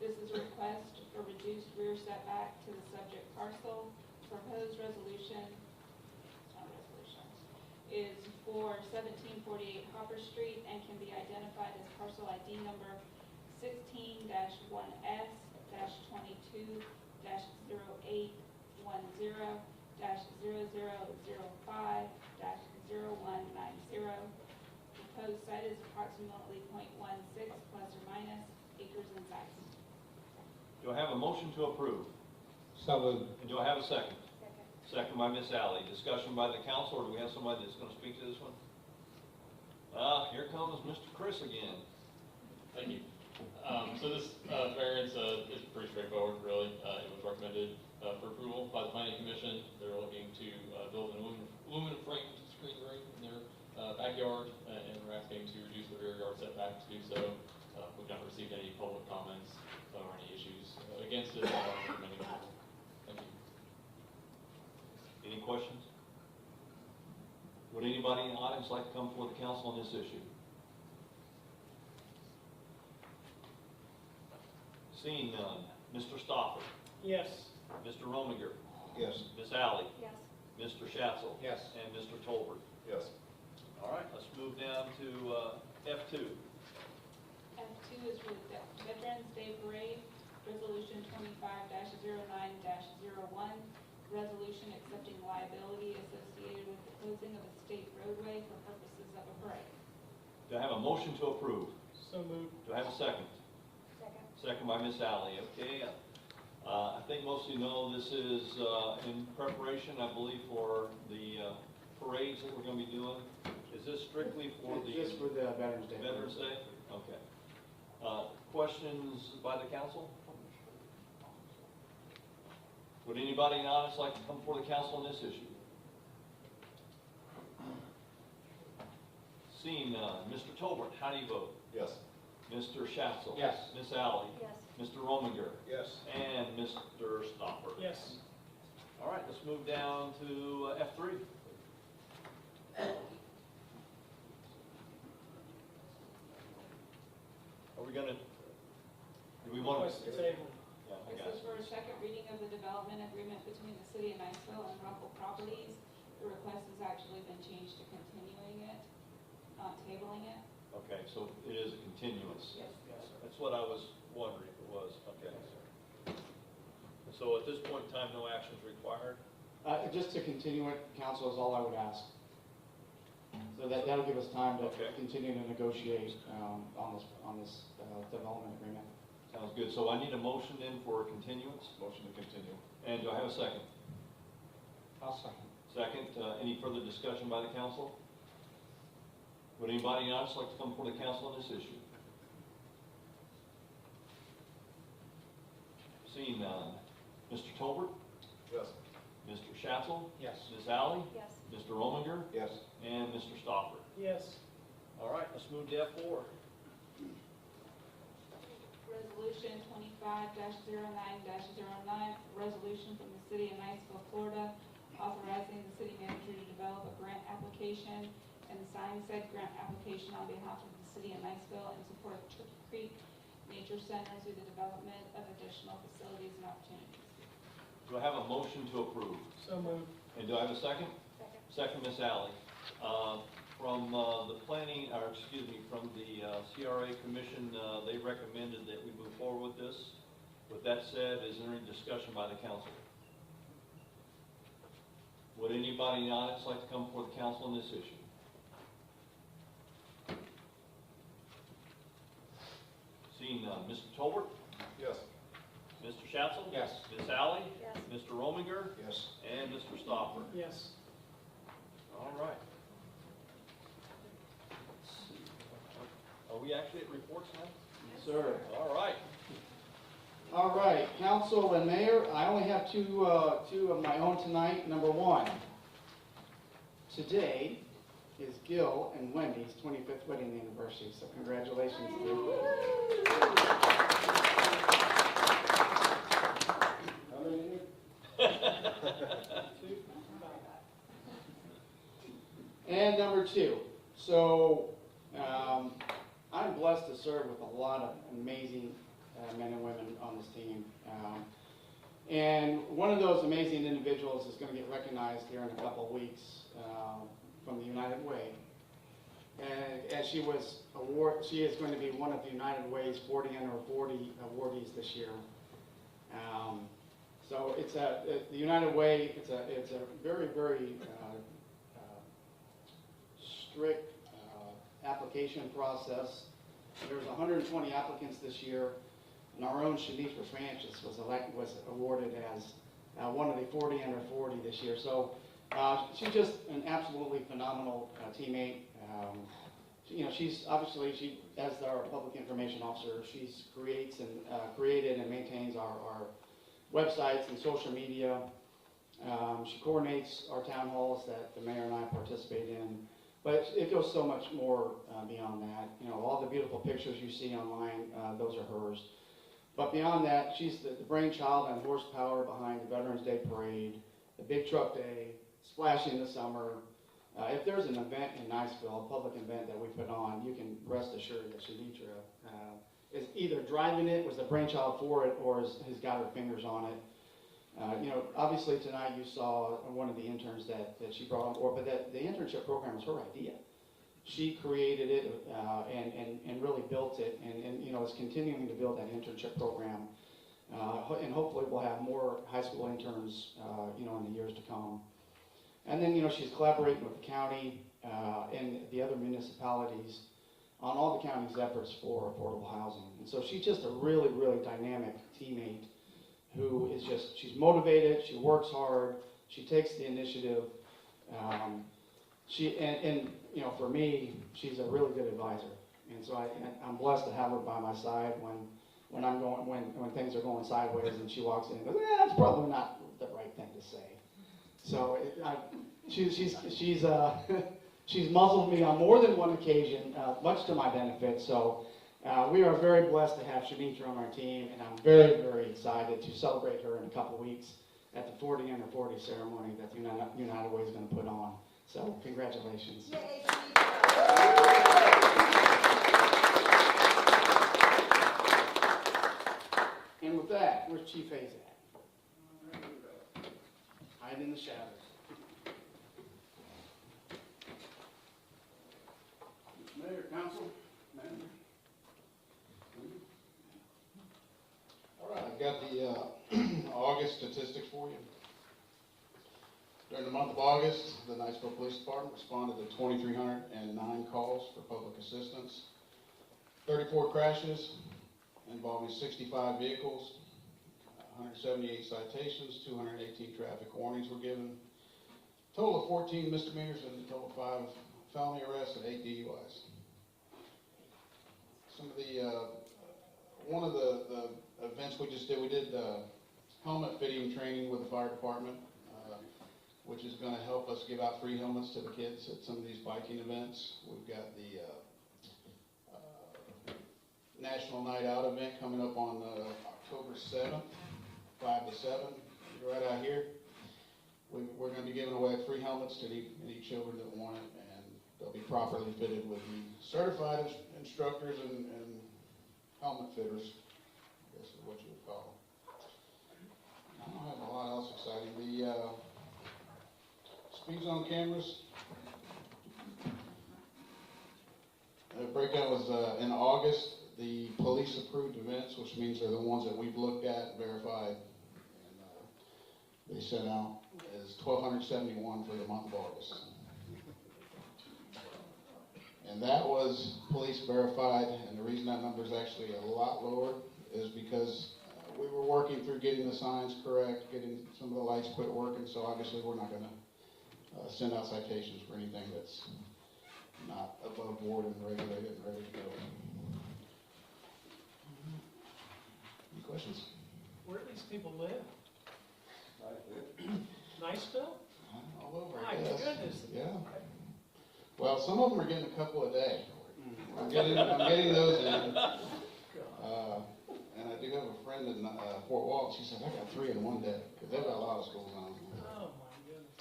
M: This is a request for reduced rear setback to the subject parcel. Proposed resolution, it's not a resolution, is for 1748 Hopper Street and can be identified as parcel ID number 16-1S-22-0810-0005-0190. Proposed site is approximately .16 plus or minus acres in size.
K: Do I have a motion to approve?
N: So moved.
K: And do I have a second? Second by Miss Alley. Discussion by the council, or do we have somebody that's going to speak to this one? Here comes Mr. Chris again.
O: Thank you. So this variance is pretty straightforward, really. It was recommended for approval by the planning commission. They're looking to build an aluminum framed screen room in their backyard, and we're asking to reduce the rear yard setback to do so. We've not received any public comments or any issues against it. Thank you.
K: Any questions? Would anybody in the audience like to come before the council on this issue? Seeing none, Mr. Stopper,
C: Yes.
K: Mr. Rominger,
N: Yes.
K: Miss Alley,
P: Yes.
K: Mr. Schatzel,
N: Yes.
K: and Mr. Tolbert.
A: Yes.
K: All right, let's move down to F2.
M: F2 is for the Veterans Day Parade, Resolution 25-09-01, resolution accepting liability associated with the closing of a state roadway for purposes of a parade.
K: Do I have a motion to approve?
C: So moved.
K: Do I have a second?
P: Second.
K: Second by Miss Alley, okay. I think most of you know this is in preparation, I believe, for the parades that we're going to be doing. Is this strictly for the
D: Just for the Veterans Day.
K: Veterans Day? Okay. Questions by the council? Would anybody in the audience like to come before the council on this issue? Seeing none, Mr. Tolbert, how do you vote?
A: Yes.
K: Mr. Schatzel?
N: Yes.
K: Miss Alley?
P: Yes.
K: Mr. Rominger?
Q: Yes.
K: And Mr. Stopper?
C: Yes.
K: All right, let's move down to F3. Are we gonna, do we want
C: Request
K: to?
C: to table.
K: Yeah, I
M: This
K: got
M: is
K: it.
M: for a second reading of the development agreement between the city of Niceville and Rumpel Properties. The request has actually been changed to continuing it, not tabling it.
K: Okay, so it is a continuance.
M: Yes.
K: That's what I was wondering if it was, okay. So at this point in time, no action is required?
D: Just to continue it, council, is all I would ask. So that'll give us time to
K: Okay.
D: continue to negotiate on this development agreement.
K: Sounds good. So I need a motion then for a continuance,
A: Motion to continue.
K: and do I have a second?
N: I'll second.
K: Second, any further discussion by the council? Would anybody else like to come before the council on this issue? Seeing none. Mr. Tolbert?
A: Yes.
K: Mr. Schatzel?
N: Yes.
K: Ms. Alley?
P: Yes.
K: Mr. Rominger?
N: Yes.
K: And Mr. Stopper?
C: Yes.
K: All right, let's move to F4.
M: Resolution 25-09-09, resolution from the city of Niceville, Florida, authorizing the city manager to develop a grant application and sign said grant application on behalf of the city of Niceville in support of Turkey Creek Nature Center through the development of additional facilities and opportunities.
K: Do I have a motion to approve?
C: So moved.
K: And do I have a second?
P: Second.
K: Second, Ms. Alley. From the planning, or excuse me, from the CRA commission, they recommended that we move forward with this. With that said, is there any discussion by the council? Would anybody in the audience like to come before the council on this issue? Seeing none. Mr. Tolbert?
A: Yes.
K: Mr. Schatzel?
N: Yes.
K: Ms. Alley?
P: Yes.
K: Mr. Rominger?
N: Yes.
K: And Mr. Stopper?
C: Yes.
K: All right. Let's see. Are we actually at reports now?
D: Sir.
K: All right.
D: All right, council and mayor, I only have two of my own tonight. Number one, today is Gil and Wendy's 25th wedding anniversary, so congratulations to them.
R: How many years?
D: And number two, so I'm blessed to serve with a lot of amazing men and women on this team. And one of those amazing individuals is going to get recognized here in a couple of weeks from the United Way. And as she is going to be one of the United Way's 40 under 40 awardees this year. So it's the United Way. It's a very, very strict application process. There's 120 applicants this year, and our own Shanitra Francis was awarded as one of the 40 under 40 this year. So she's just an absolutely phenomenal teammate. She's obviously, as our public information officer, she's created and maintains our websites and social media. She coordinates our town halls that the mayor and I participate in. But it goes so much more beyond that. All the beautiful pictures you see online, those are hers. But beyond that, she's the brainchild and horsepower behind the Veterans Day Parade, the Big Truck Day, Splashing in the Summer. If there's an event in Niceville, a public event that we put on, you can rest assured that Shanitra is either driving it, was the brainchild for it, or has got her fingers on it. Obviously tonight you saw one of the interns that she brought on board, but the internship program was her idea. She created it and really built it, and is continuing to build that internship program. And hopefully we'll have more high school interns, in the years to come. And then, she's collaborating with the county and the other municipalities on all the county's efforts for affordable housing. And so she's just a really, really dynamic teammate who is she's motivated, she works hard, she takes the initiative. For me, she's a really good advisor. And so I'm blessed to have her by my side when things are going sideways and she walks in and goes, that's probably not the right thing to say. So she's muzzled me on more than one occasion, much to my benefit. So we are very blessed to have Shanitra on our team, and I'm very, very excited to celebrate her in a couple weeks at the 40 under 40 ceremony that the United Way is going to put on. So congratulations.
G: Yay,
D: And with that, where's Chief Hayes at? Hiding in the shadows. Mayor, council, manager.
N: All right, I've got the August statistics for you. During the month of August, the Niceville Police Department responded to 2,309 calls for public assistance, 34 crashes involving 65 vehicles, 178 citations, 218 traffic warnings were given, total of 14 misdemeanors and a total of 5 felony arrests and 8 DUIs. One of the events we just did, we did helmet fitting training with the fire department, which is going to help us give out free helmets to the kids at some of these biking events. We've got the National Night Out event coming up on October 7th, 5 to 7, right out here. We're going to be giving away free helmets to any children that want it, and they'll be properly fitted with the certified instructors and helmet fitters, I guess is what you would call them. I don't have a lot else exciting. The speed zone cameras, the breakout was in August. The police approved events, which means they're the ones that we've looked at and verified, and they sent out, is 1,271 for the month of August. And that was police verified, and the reason that number is actually a lot lower is because we were working through getting the signs correct, getting some of the lights quit working, so obviously we're not going to send out citations for anything that's not above board and regulated and ready to go. Any questions?
C: Where do these people live? Niceville?
N: All over,
C: My
N: I guess.
C: goodness.
N: Yeah. Well, some of them are getting a couple a day. I'm getting those in. And I do have a friend in Fort Walton. She said, I got 3 in one day, because they've got a lot of schools on.
C: Oh, my goodness.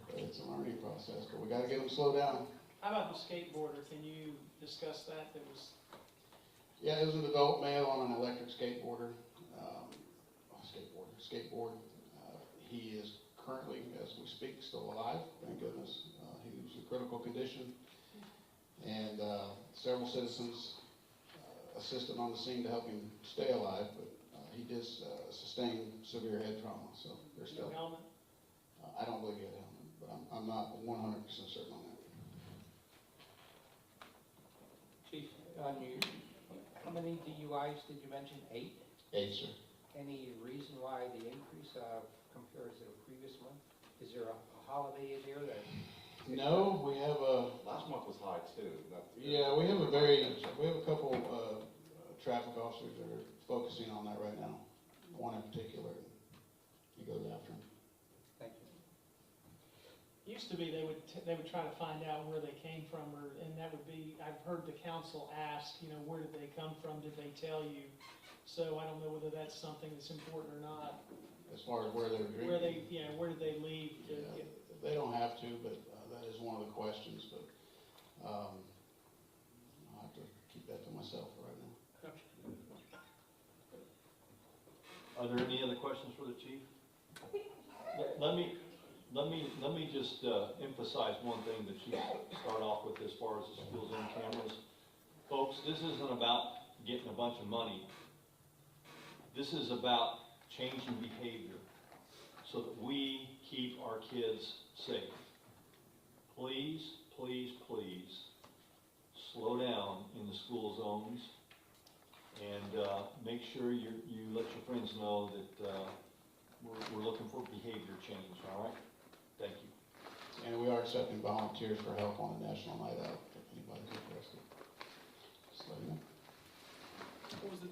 N: But it's a learning process, but we gotta get them slowed down.
C: How about the skateboarder? Can you discuss that? There was,
N: Yeah, it was an adult male on an electric skateboard. He is currently, as we speak, still alive, thank goodness. He was in critical condition. And several citizens assisted on the scene to help him stay alive, but he did sustain severe head trauma, so there's
C: no
N: still.
C: helmet?
N: I don't believe he had a helmet, but I'm not 100% certain on that.
L: Chief, how many DUIs did you mention? 8?
N: 8, sir.
L: Any reason why the increase compared to the previous month? Is there a holiday in there that?
N: No, we have a.
A: Last month was high too.
N: Yeah, we have a couple traffic officers that are focusing on that right now. One in particular, he goes after him.
L: Thank you.
C: Used to be they would try to find out where they came from, and that would be, I've heard the council ask, where did they come from? Did they tell you? So I don't know whether that's something that's important or not.
N: As far as where they were drinking?
C: Where did they leave to get?
N: They don't have to, but that is one of the questions, but I'll have to keep that to myself for right now.
K: Are there any other questions for the chief? Let me just emphasize one thing that you start off with as far as the school zone cameras. Folks, this isn't about getting a bunch of money. This is about changing behavior so that we keep our kids safe. Please, please, please, slow down in the school zones and make sure you let your friends know that we're looking for behavior change, all right? Thank you.
N: And we are accepting volunteers for help on the National Night Out, if anybody's interested. Just let me know.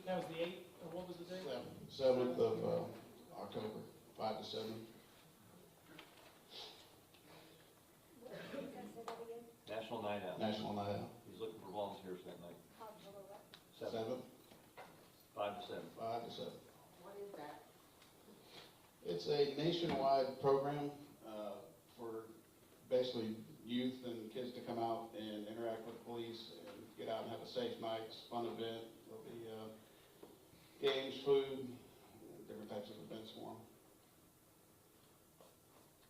C: That was the 8th, or what was the date?
N: 7th of October, 5 to 7.
K: National Night Out.
N: National Night Out.
K: He's looking for volunteers that night.
N: 7th.
K: 5 to 7.
N: 5 to 7.
G: What is that?
N: It's a nationwide program for basically youth and kids to come out and interact with police and get out and have a safe night. It's a fun event. There'll be games, food, different types of events for them.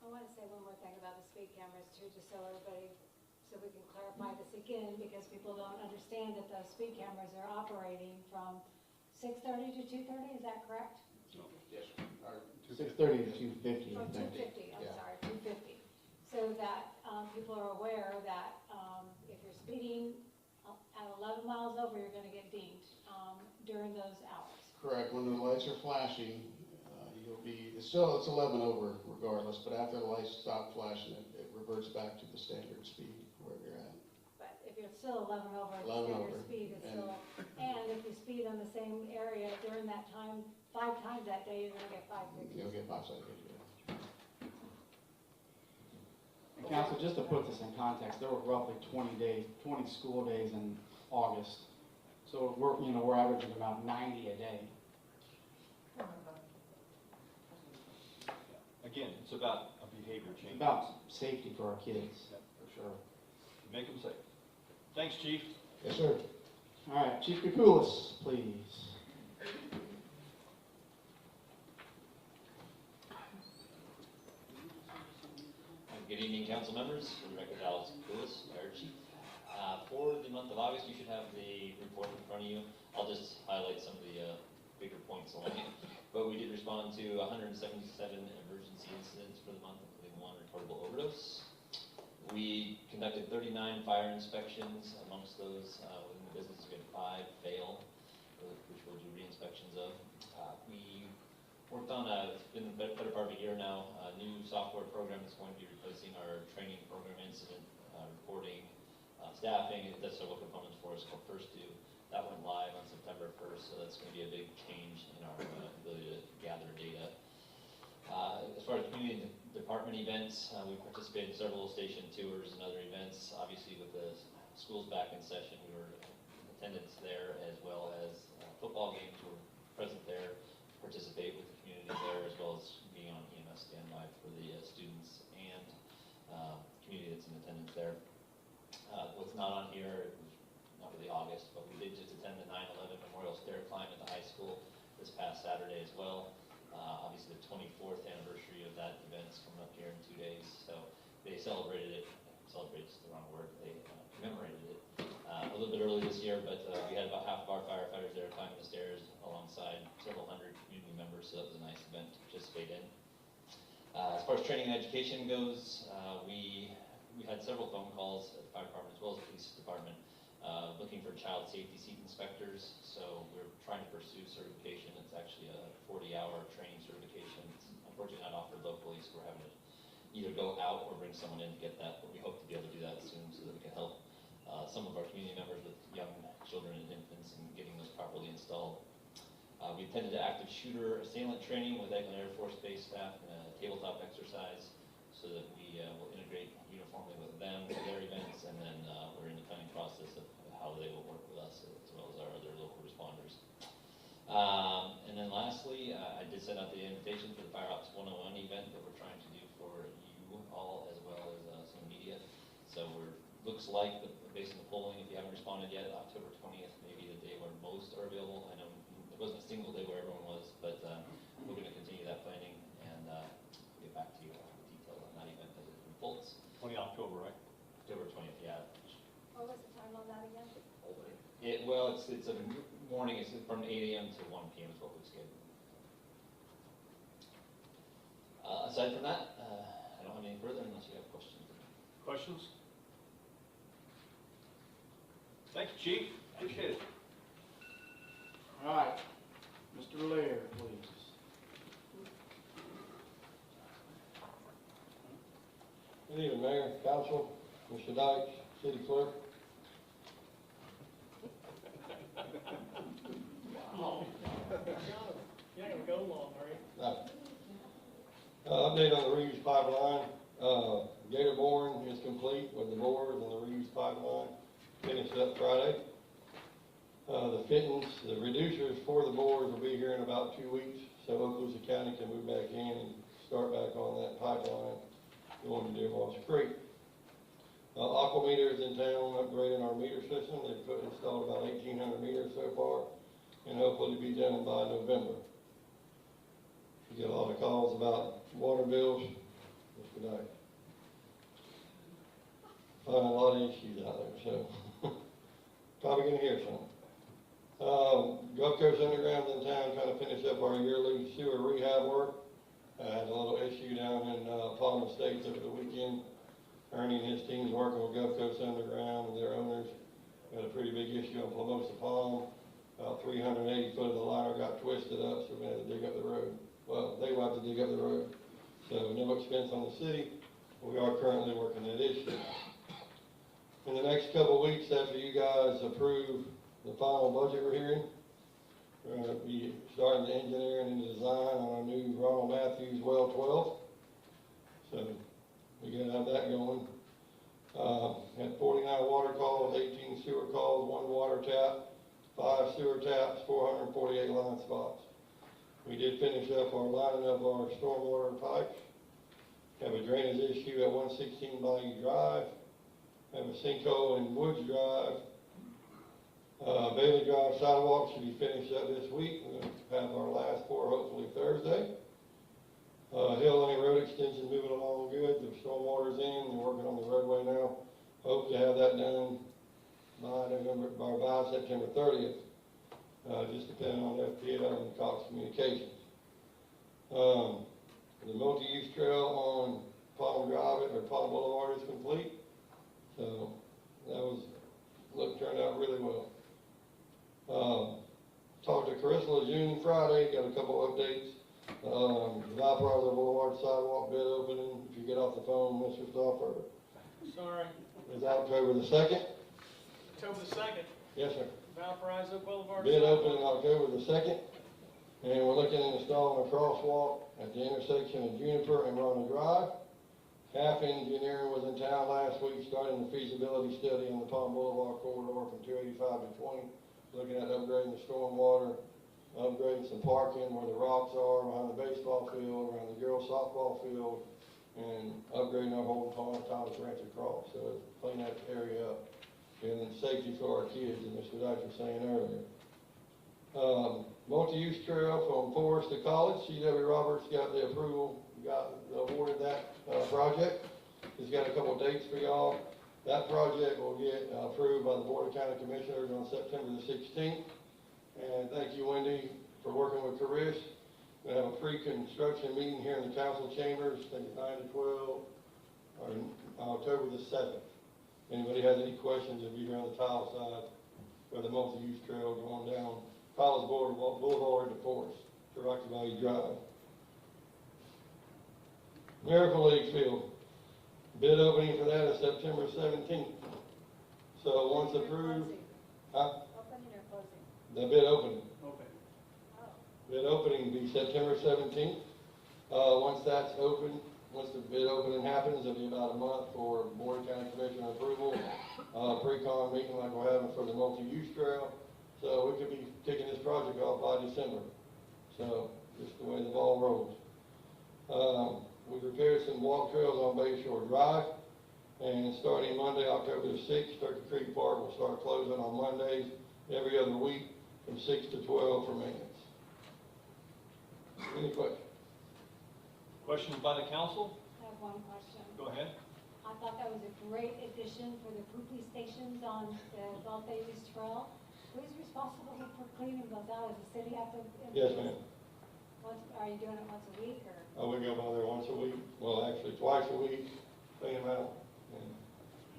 P: I want to say one more thing about the speed cameras too, just so we can clarify this again, because people don't understand that those speed cameras are operating from 6:30 to 2:30, is that correct?
N: Yes. 6:30 to 2:50.
P: From 2:50, I'm sorry, 2:50. So that people are aware that if you're speeding at 11 miles over, you're going to get dinged during those hours.
N: Correct. When the lights are flashing, it's 11 over regardless, but after the lights stop flashing, it reverts back to the standard speed where you're at.
P: But if you're still 11 over, the
N: 11
P: standard
N: over.
P: speed is still, and if you speed on the same area during that time, 5 times that day, you're going to get 5 tickets.
N: You'll get 5 citations.
D: And council, just to put this in context, there were roughly 20 school days in August. So we're averaging about 90 a day.
K: Again, it's about a behavior change.
D: About safety for our kids, for sure.
K: Make them safe. Thanks, Chief.
N: Yes, sir.
D: All right, Chief Kukulis, please.
S: Good evening, council members. For the record, Alex Kukulis, Fire Chief. For the month of August, you should have the report in front of you. I'll just highlight some of the bigger points along it. But we did respond to 177 emergency incidents for the month, including 1 reportable overdose. We conducted 39 fire inspections. Amongst those, within the business, we had 5 fail, which we'll do re-inspections of. We worked on it's been a better part of a year now, a new software program that's going to be replacing our training program, incident reporting, staffing. It does several components for us called First Due. That went live on September 1st, so that's going to be a big change in our ability to gather data. As far as community department events, we participated in several station tours and other events. Obviously, with the schools back in session, we were in attendance there, as well as football games. We were present there, participate with the community there, as well as being on EMS standby for the students and community that's in attendance there. What's not on here, it was not really August, but we did just attend the 9/11 Memorial Stair Climb at the high school this past Saturday as well. Obviously, the 24th anniversary of that event's coming up here in 2 days, so they celebrated it. Celebrate's the wrong word. They commemorated it a little bit early this year, but we had about half of our firefighters there climbing the stairs alongside several hundred community members, so that was a nice event to participate in. As far as training and education goes, we had several phone calls at the fire department as well as the police department looking for child safety seat inspectors. So we're trying to pursue certification. It's actually a 40-hour training certification. It's unfortunately not offered locally, so we're having to either go out or bring someone in to get that, but we hope to be able to do that soon so that we can help some of our community members with young children and infants and getting those properly installed. We attended the active shooter assailant training with Eglin Air Force Base staff and a tabletop exercise so that we will integrate uniformly with them for their events, and then we're in the planning process of how they will work with us as well as our other local responders. And then lastly, I did send out the invitation for the Fire Ops 101 event that we're trying to do for you all as well as some media. So looks like, based on the polling, if you haven't responded yet, October 20th may be the day where most are available. I know it wasn't a single day where everyone was, but we're going to continue that planning and get back to you with details on that event as it unfolds.
B: 20 October, right?
S: October 20th, yeah.
P: What was the time on that again?
S: It's a morning, it's from 8 a.m. to 1 p.m. is what we've scheduled. Aside from that, I don't have any further unless you have questions.
B: Questions? Thank you, Chief. Appreciate it.
D: All right, Mr. Lair, please.
R: Good evening, Mayor, Council, Mr. Dykes, City Clerk.
C: You're not gonna go long, are you?
R: No. Update on the reuse pipeline. Gator boring is complete with the bores and the reuse pipeline. Finished up Friday. The fittings, the reducers for the bores will be here in about 2 weeks, so Okaloosa County can move back in and start back on that pipeline going to Deer Moss Creek. Aqua meters in town upgrading our meter system. They've installed about 1,800 meters so far, and hopefully be done by November. We get a lot of calls about water bills. Mr. Knight. Finding a lot of issues out there, so probably gonna hear some. Gulf Coast Underground in town trying to finish up our yearly sewer rehab work. Had a little issue down in Palm Estates over the weekend. Ernie and his team's working with Gulf Coast Underground and their owners. Got a pretty big issue on Plumosa Palm. About 380 foot of the liner got twisted up, so we had to dig up the road. Well, they will have to dig up the road. So no expense on the city. We are currently working that issue. In the next couple of weeks after you guys approve the final budget we're hearing, we're going to be starting the engineering and the design on our new Ronald Matthews Well 12. So we got to have that going. Had 49 water calls, 18 sewer calls, 1 water tap, 5 sewer taps, 448 line spots. We did finish up our lining of our stormwater pipes. Have a drainage issue at 116 Bayou Drive. Have a sinkhole in Woods Drive. Bailey Drive sidewalk should be finished up this week. We're going to have our last pour hopefully Thursday. Hill Lane Road extension moving along good. The stormwater's in. They're working on the roadway now. Hope to have that done by September 30th. Just depending on FPL and Cox Communications. The multi-use trail on Palm Drive or Palm Boulevard is complete. So that turned out really well. Talked to Carissa June Friday, got a couple updates. Valparaiso Boulevard sidewalk bid opening. If you get off the phone, Mr. Stauffer.
C: Sorry.
R: Is October the 2nd?
C: October the 2nd.
R: Yes, sir.
C: Valparaiso Boulevard.
R: Bid opening October the 2nd. And we're looking at installing a crosswalk at the intersection of Juniper and Ronald Drive. Half Engineering was in town last week, starting the feasibility study in the Palm Boulevard corridor from 285 to 20, looking at upgrading the stormwater, upgrading some parking where the rocks are, behind the baseball field, around the girls softball field, and upgrading our whole Thomas Rancher Cross, so clean that area up. And then safety for our kids, and Mr. Dyke was saying earlier. Multi-use trail from Forest to College, C.W. Roberts got the approval, got awarded that project. He's got a couple dates for y'all. That project will get approved by the Board of County Commissioners on September the 16th. And thank you, Wendy, for working with Chris. We have a pre-construction meeting here in the council chambers, I think 9 to 12, on October the 7th. Anybody has any questions, it'll be here on the tile side for the multi-use trail going down College Boulevard to Forest to Rocky Valley Drive. Miracle League Field, bid opening for that is September 17th. So once approved,
P: Opening or closing?
R: the bid opening.
C: Okay.
R: Bid opening will be September 17th. Once that's open, once the bid opening happens, it'll be about a month for Board of County Commissioner approval. Pre-con meeting like we're having for the multi-use trail. So we could be kicking this project off by December. So just the way the ball rolls. We repaired some walk trails on Bay Shore Drive. And starting Monday, October the 6th, Turkey Creek Park will start closing on Mondays every other week from 6 to 12 for maintenance. Any questions?
K: Questions by the council?
P: I have one question.
K: Go ahead.
P: I thought that was a great addition for the poopy stations on the Gulf Davies Trail. Who's responsible for cleaning those out? Does the city have to?
R: Yes, ma'am.
P: Are you doing it once a week or?
R: We go by there once a week, well, actually twice a week, clean them out.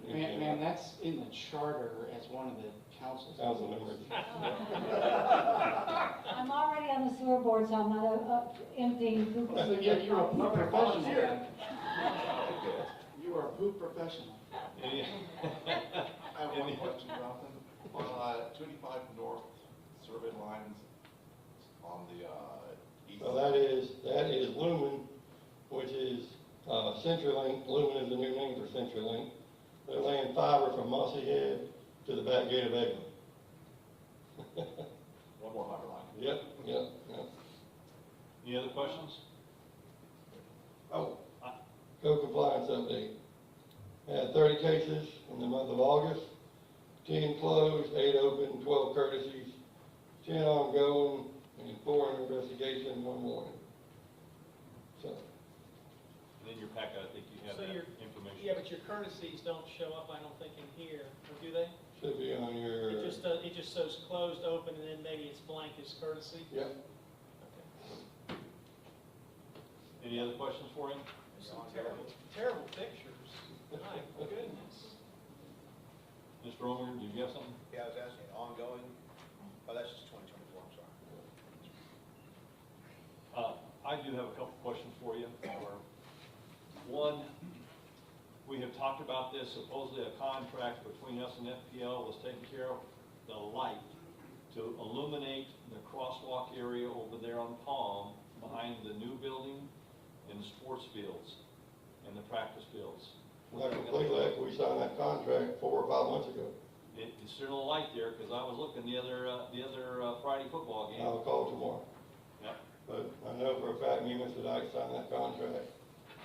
D: Ma'am, that's in the charter as one of the council's.
R: Council members.
P: I'm already on the sewer board, so I'm not emptying poop.
D: So you're a poop professional. You are a poop professional.
A: I have one question, Jonathan. On 285 North survey lines on the east.
R: So that is Lumen, which is CenturyLink. Lumen is the new name for CenturyLink. They're laying fiber from Mossy Head to the back gate of Eglin.
A: One more fiber line.
R: Yep.
K: Any other questions?
R: Oh, code compliance update. Had 30 cases in the month of August, 10 closed, 8 open, 12 courtesies, 10 ongoing, and 4 in investigation, 1 warning. So,
K: And in your packet, I think you have
C: So
K: that
C: your-
K: information.
C: Yeah, but your courtesies don't show up, I don't think, in here, or do they?
R: should be on your.
C: It just shows closed, open, and then maybe it's blank as courtesy?
R: Yep.
C: Okay.
K: Any other questions for him?
C: There's some terrible pictures. My goodness.
K: Mr. Romer, do you have something?
Q: Yeah, I was asking, ongoing, oh, that's just 2024, I'm sorry.
K: I do have a couple questions for you. One, we have talked about this, supposedly a contract between us and FPL was taking care of the light to illuminate the crosswalk area over there on Palm behind the new building and the sports fields and the practice fields.
R: Not completely, after we signed that contract 4 or 5 months ago.
K: It's still a light there, because I was looking the other Friday football game.
R: I'll call tomorrow.
K: Yep.
R: But I know for a fact me and Mr. Dyke signed that contract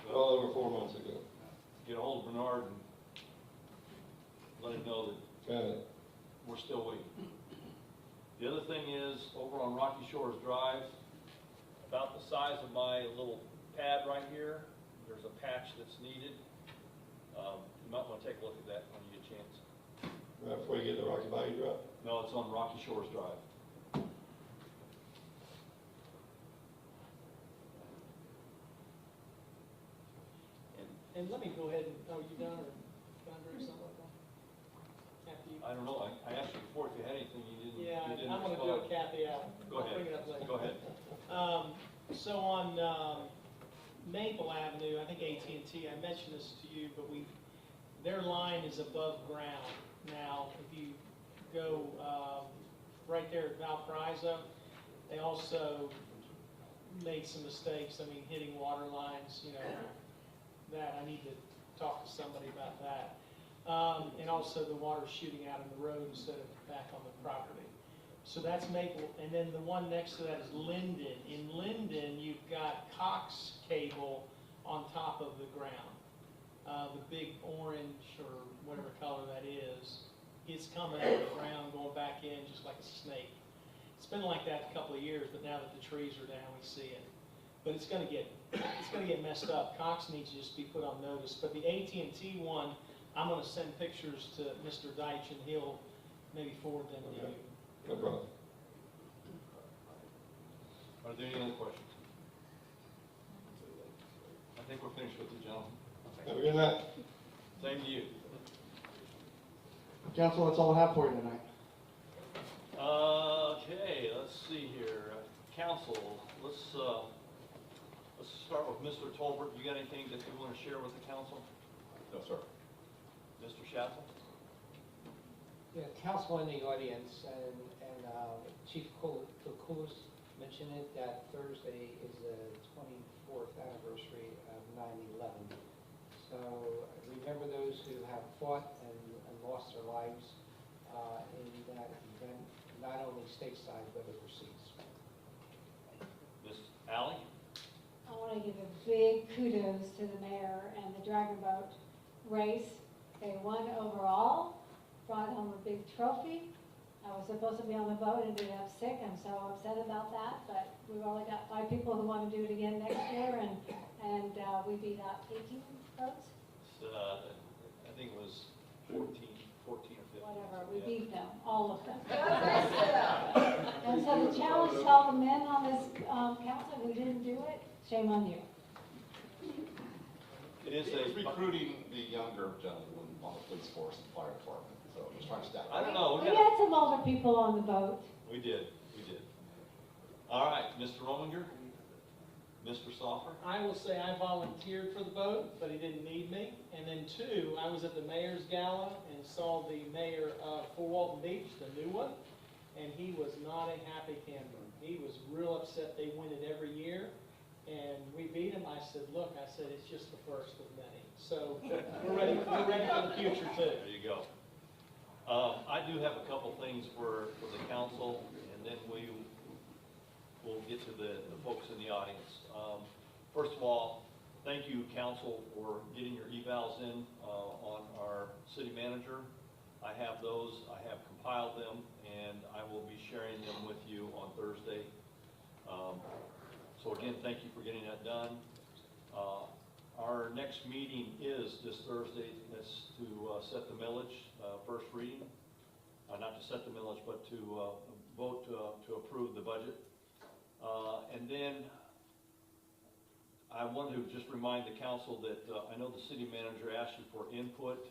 R: well over 4 months ago.
K: Get a hold of Bernard and let him know that we're still waiting. The other thing is, over on Rocky Shores Drive, about the size of my little pad right here, there's a patch that's needed. You might want to take a look at that when you get a chance.
R: Right before you get to Rocky Valley Drive.
K: No, it's on Rocky Shores Drive.
C: And let me go ahead and, oh, you done, or Thunder or something like that? After you?
K: I don't know, I asked you before if you had anything, you didn't
C: Yeah,
K: respond.
C: I'm gonna do a Kathy out.
K: Go ahead.
C: I'll bring it up later.
K: Go ahead.
C: So on Maple Avenue, I think AT&T, I mentioned this to you, but their line is above ground. Now, if you go right there at Valparaiso, they also made some mistakes, I mean, hitting water lines, you know, that, I need to talk to somebody about that. And also the water shooting out in the road instead of back on the property. So that's Maple, and then the one next to that is Linden. In Linden, you've got Cox cable on top of the ground. The big orange or whatever color that is, it's coming out of the ground, going back in just like a snake. It's been like that a couple of years, but now that the trees are down, we see it. But it's gonna get messed up. Cox needs to just be put on notice. But the AT&T one, I'm gonna send pictures to Mr. Deitch and he'll maybe forward them to you.
R: No problem.
K: Are there any other questions? I think we're finished with you, gentlemen.
R: Have a good night.
K: Same to you.
D: Council, that's all I have for you tonight.
K: Okay, let's see here. Council, let's start with Mr. Tolbert. You got anything that you want to share with the council?
A: No, sir.
K: Mr. Shackle?
L: Yeah, council in the audience, and Chief Koulos mentioned it, that Thursday is the 24th anniversary of 9/11. So remember those who have fought and lost their lives in that event, not only stateside but overseas.
K: Miss Allie?
P: I want to give a big kudos to the mayor and the Dragon Boat race. They won overall, brought home a big trophy. I was supposed to be on the boat and ended up sick. I'm so upset about that, but we've only got 5 people who want to do it again next year, and we beat out 18 boats.
K: I think it was 14 or 15.
P: Whatever, we beat them, all of them. And so the challenge to all the men on this council who didn't do it, shame on you.
K: It is
A: It's recruiting the younger gentlemen on the police force and fire department, so just trying to stack.
K: I don't know.
P: We had some older people on the boat.
K: We did. All right, Mr. Rominger? Mr. Stoffer?
C: I will say I volunteered for the boat, but he didn't need me. And then 2, I was at the mayor's gala and saw the mayor of Fort Walton Beach, the new one, and he was not a happy camper. He was real upset they win it every year, and we beat him. I said, look, it's just the first of many. So we're ready for the future too.
K: There you go. I do have a couple things for the council, and then we'll get to the folks in the audience. First of all, thank you, council, for getting your evals in on our city manager. I have those, I have compiled them, and I will be sharing them with you on Thursday. So again, thank you for getting that done. Our next meeting is this Thursday. That's to set the millage, first reading. Not to set the millage, but to vote to approve the budget. And then I want to just remind the council that I know the city manager asked you for input,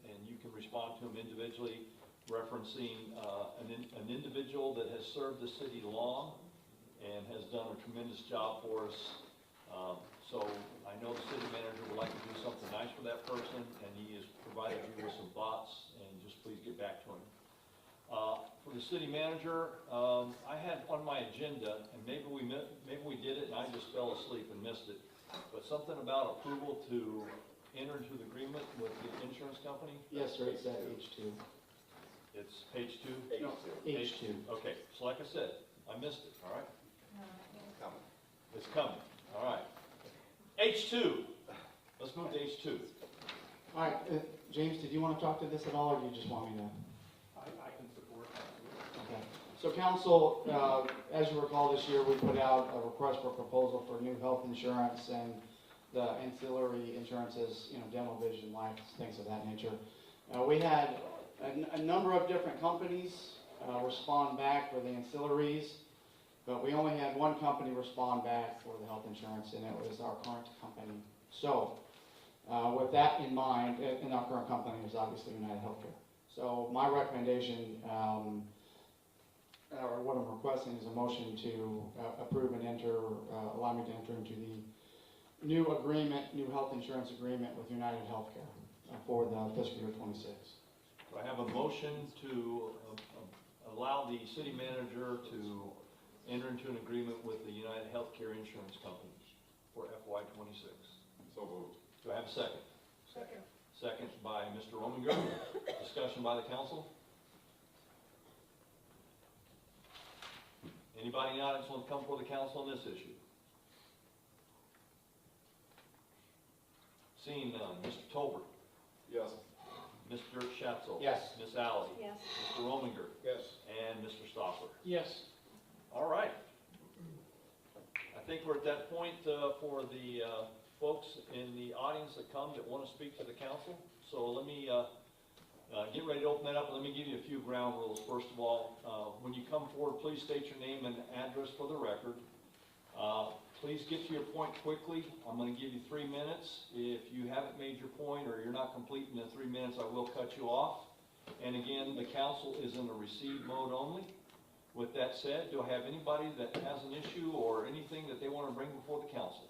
K: and you can respond to them individually, referencing an individual that has served the city long and has done a tremendous job for us. So I know the city manager would like to do something nice for that person, and he has provided you with some thoughts, and just please get back to him. For the city manager, I had on my agenda, and maybe we did it and I just fell asleep and missed it, but something about approval to enter into the agreement with the insurance company?
D: Yes, sir, it's at H2.
K: It's page 2?
D: No, H2.
K: Okay, so like I said, I missed it, all right?
A: It's coming.
K: It's coming, all right. H2, let's move to H2.
D: All right, James, did you want to talk to this at all, or do you just want me to?
C: I can support that.
D: Okay. So council, as you recall, this year we put out a request for proposal for new health insurance and the ancillary insurances, dental, vision, life, things of that nature. We had a number of different companies respond back for the ancillaries, but we only had one company respond back for the health insurance, and it was our current company. So with that in mind, and our current company is obviously United Healthcare. So my recommendation, or what I'm requesting, is a motion to approve and allow me to enter into the new health insurance agreement with United Healthcare for the fiscal year 26.
K: Do I have a motion to allow the city manager to enter into an agreement with the United Healthcare Insurance Company for FY '26.
A: So moved.
K: Do I have a second?
L: Second.
K: Second by Mr. Rominger. Discussion by the council. Anybody in the audience want to come before the council on this issue? Seeing none. Mr. Tolbert.
A: Yes.
K: Mr. Schatzel.
L: Yes.
K: Ms. Alley.
P: Yes.
K: Mr. Rominger.
L: Yes.
K: And Mr. Stopper.
C: Yes.
K: All right. I think we're at that point for the folks in the audience that come that want to speak to the council. So let me get ready to open that up, and let me give you a few ground rules. First of all, when you come forward, please state your name and address for the record. Please get to your point quickly. I'm going to give you 3 minutes. If you haven't made your point or you're not complete in the 3 minutes, I will cut you off. And again, the council is in the receive mode only. With that said, do I have anybody that has an issue or anything that they want to bring before the council?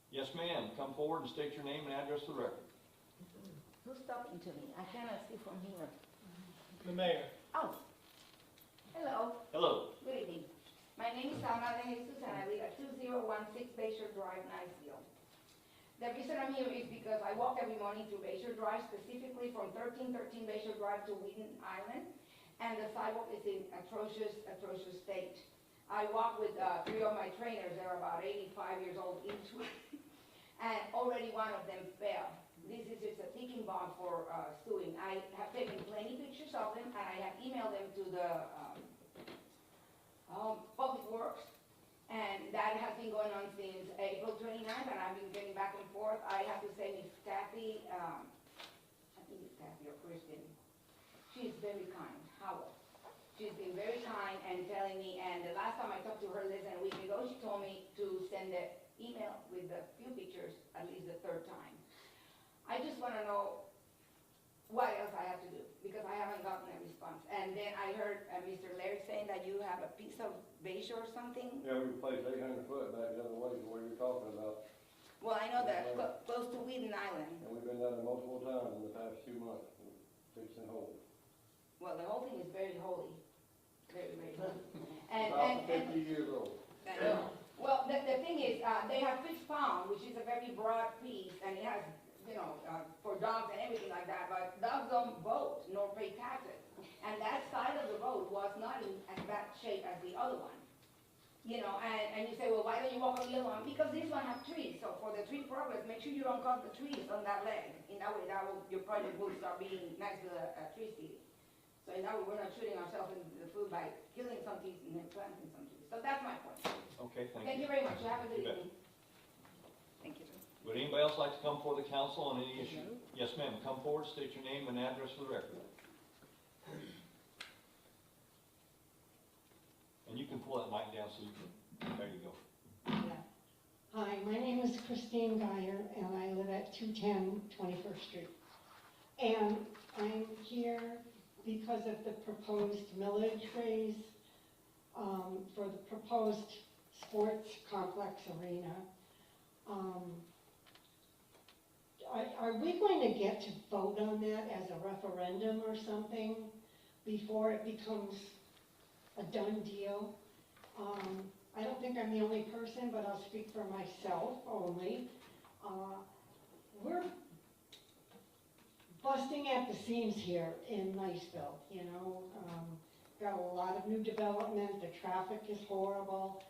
K: Yes, ma'am. Come forward and state your name and address for the record.
T: Who's talking to me? I cannot see from here.
C: The mayor.
T: Oh. Hello.
K: Hello.
T: Good evening. My name is Alma de Jesus and I live at 2016 Bayshore Drive, Niceville. The reason I'm here is because I walk every morning to Bayshore Drive, specifically from 1313 Bayshore Drive to Wheaton Island, and the sidewalk is in atrocious state. I walk with 3 of my trainers. They're about 85 years old each one, and already one of them fell. This is just a ticking bomb for suing. I have taken plenty pictures of them, and I have emailed them to the Public Works, and that has been going on since April 29th, and I've been getting back and forth. I have to say, Miss Kathy, I think it's Kathy or Kristen, she's very kind. Howell. She's been very kind and telling me, and the last time I talked to her less than a week ago, she told me to send the email with a few pictures at least the 3rd time. I just want to know what else I have to do, because I haven't gotten a response. And then I heard Mr. Larry saying that you have a piece of Bayshore or something.
R: Yeah, we replaced 800 foot back the other way to where you're talking about.
T: Well, I know that close to Wheaton Island.
R: And we've been down there multiple times in the past 2 months, fixing holes.
T: Well, the whole thing is very holy. Very, very holy.
R: About 50 years old.
T: I know. Well, the thing is, they have fish pound, which is a very broad piece, and it has, you know, for dogs and everything like that, but dogs don't vote nor pay taxes. And that side of the road was not in as bad shape as the other one. You know, and you say, well, why don't you walk on the other one? Because this one has trees, so for the tree progress, make sure you don't cut the trees on that leg. In that way, your project will start being next to the tree seed. So in that way, we're not shooting ourselves in the foot by killing some trees and then planting some trees. So that's my point.
K: Okay, thank you.
T: Thank you very much. You have a good
K: You bet.
T: evening. Thank you.
K: Would anybody else like to come before the council on any issue? Yes, ma'am. Come forward, state your name and address for the record. And you can pull that mic down so you can, there you go.
U: Hi, my name is Christine Geyer, and I live at 210 21st Street. And I'm here because of the proposed millage raise for the proposed sports complex arena. Are we going to get to vote on that as a referendum or something before it becomes a done deal? I don't think I'm the only person, but I'll speak for myself only. We're busting at the seams here in Niceville, you know. Got a lot of new development, the traffic is horrible.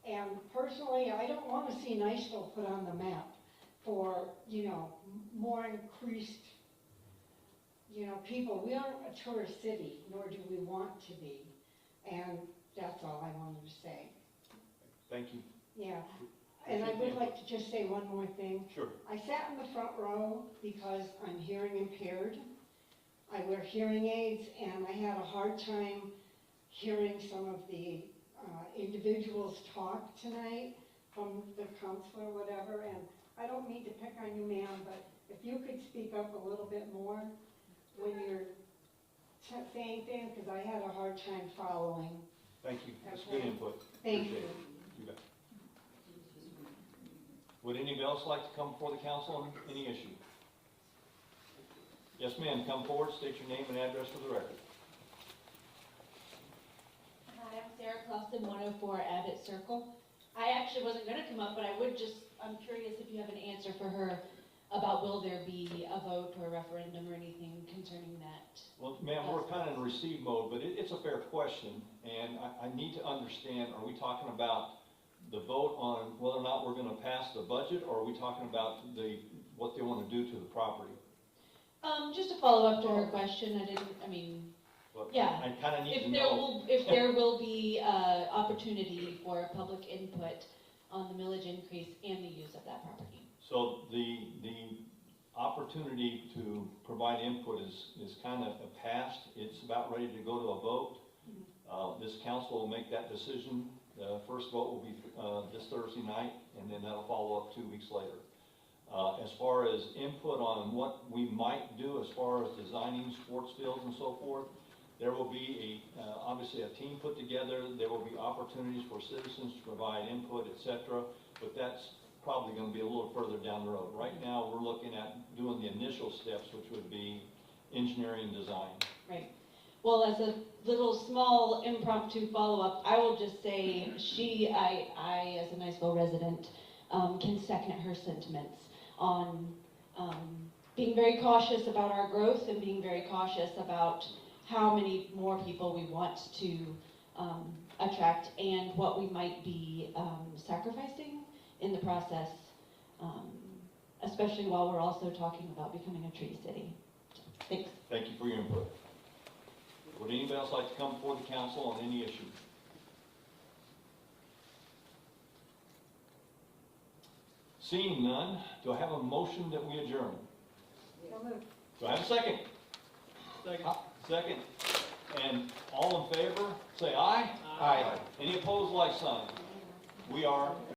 U: And personally, I don't want to see Niceville put on the map for, you know, more increased, you know, people. We aren't a tourist city, nor do we want to be. And that's all I wanted to say.
K: Thank you.
U: Yeah, and I would like to just say one more thing.
K: Sure.
U: I sat in the front row because I'm hearing impaired. I wear hearing aids, and I had a hard time hearing some of the individuals talk tonight from the council or whatever, and I don't mean to pick on you, ma'am, but if you could speak up a little bit more when you're saying things, because I had a hard time following.
K: Thank you. That's
U: Okay.
K: good input.
U: Thank
K: Appreciate
U: you.
K: it. You bet. Would anybody else like to come before the council on any issue? Yes, ma'am. Come forward, state your name and address for the record.
V: Hi, I'm Sarah
H: Clausen, 104 Abbott Circle. I actually wasn't gonna come up, but I'm curious if you have an answer for her about will there be a vote or a referendum or anything concerning that?
K: Well, ma'am, we're kind of in receive mode, but it's a fair question, and I need to understand, are we talking about the vote on whether or not we're gonna pass the budget, or are we talking about what they wanna do to the property?
H: Just to follow up to her question,
K: But
H: yeah.
K: I kind of need to
H: If
K: know.
H: there will be opportunity for public input on the millage increase and the use of that property.
K: So the opportunity to provide input is kind of passed. It's about ready to go to a vote. This council will make that decision. The first vote will be this Thursday night, and then that'll follow up 2 weeks later. As far as input on what we might do as far as designing sports fields and so forth, there will be obviously a team put together. There will be opportunities for citizens to provide input, etc. But that's probably going to be a little further down the road. Right now, we're looking at doing the initial steps, which would be engineering design.
H: Right. Well, as a little small impromptu follow-up, I will just say I as a Niceville resident, can second her sentiments on being very cautious about our growth and being very cautious about how many more people we want to attract and what we might be sacrificing in the process, especially while we're also talking about becoming a tree city. Thanks.
K: Thank you for your input. Would anybody else like to come before the council on any issue? Seeing none, do I have a motion that we adjourn? Do I have a second?
C: Second.
K: Second. And all in favor, say aye.
C: Aye.
K: Any opposed, like sign. We are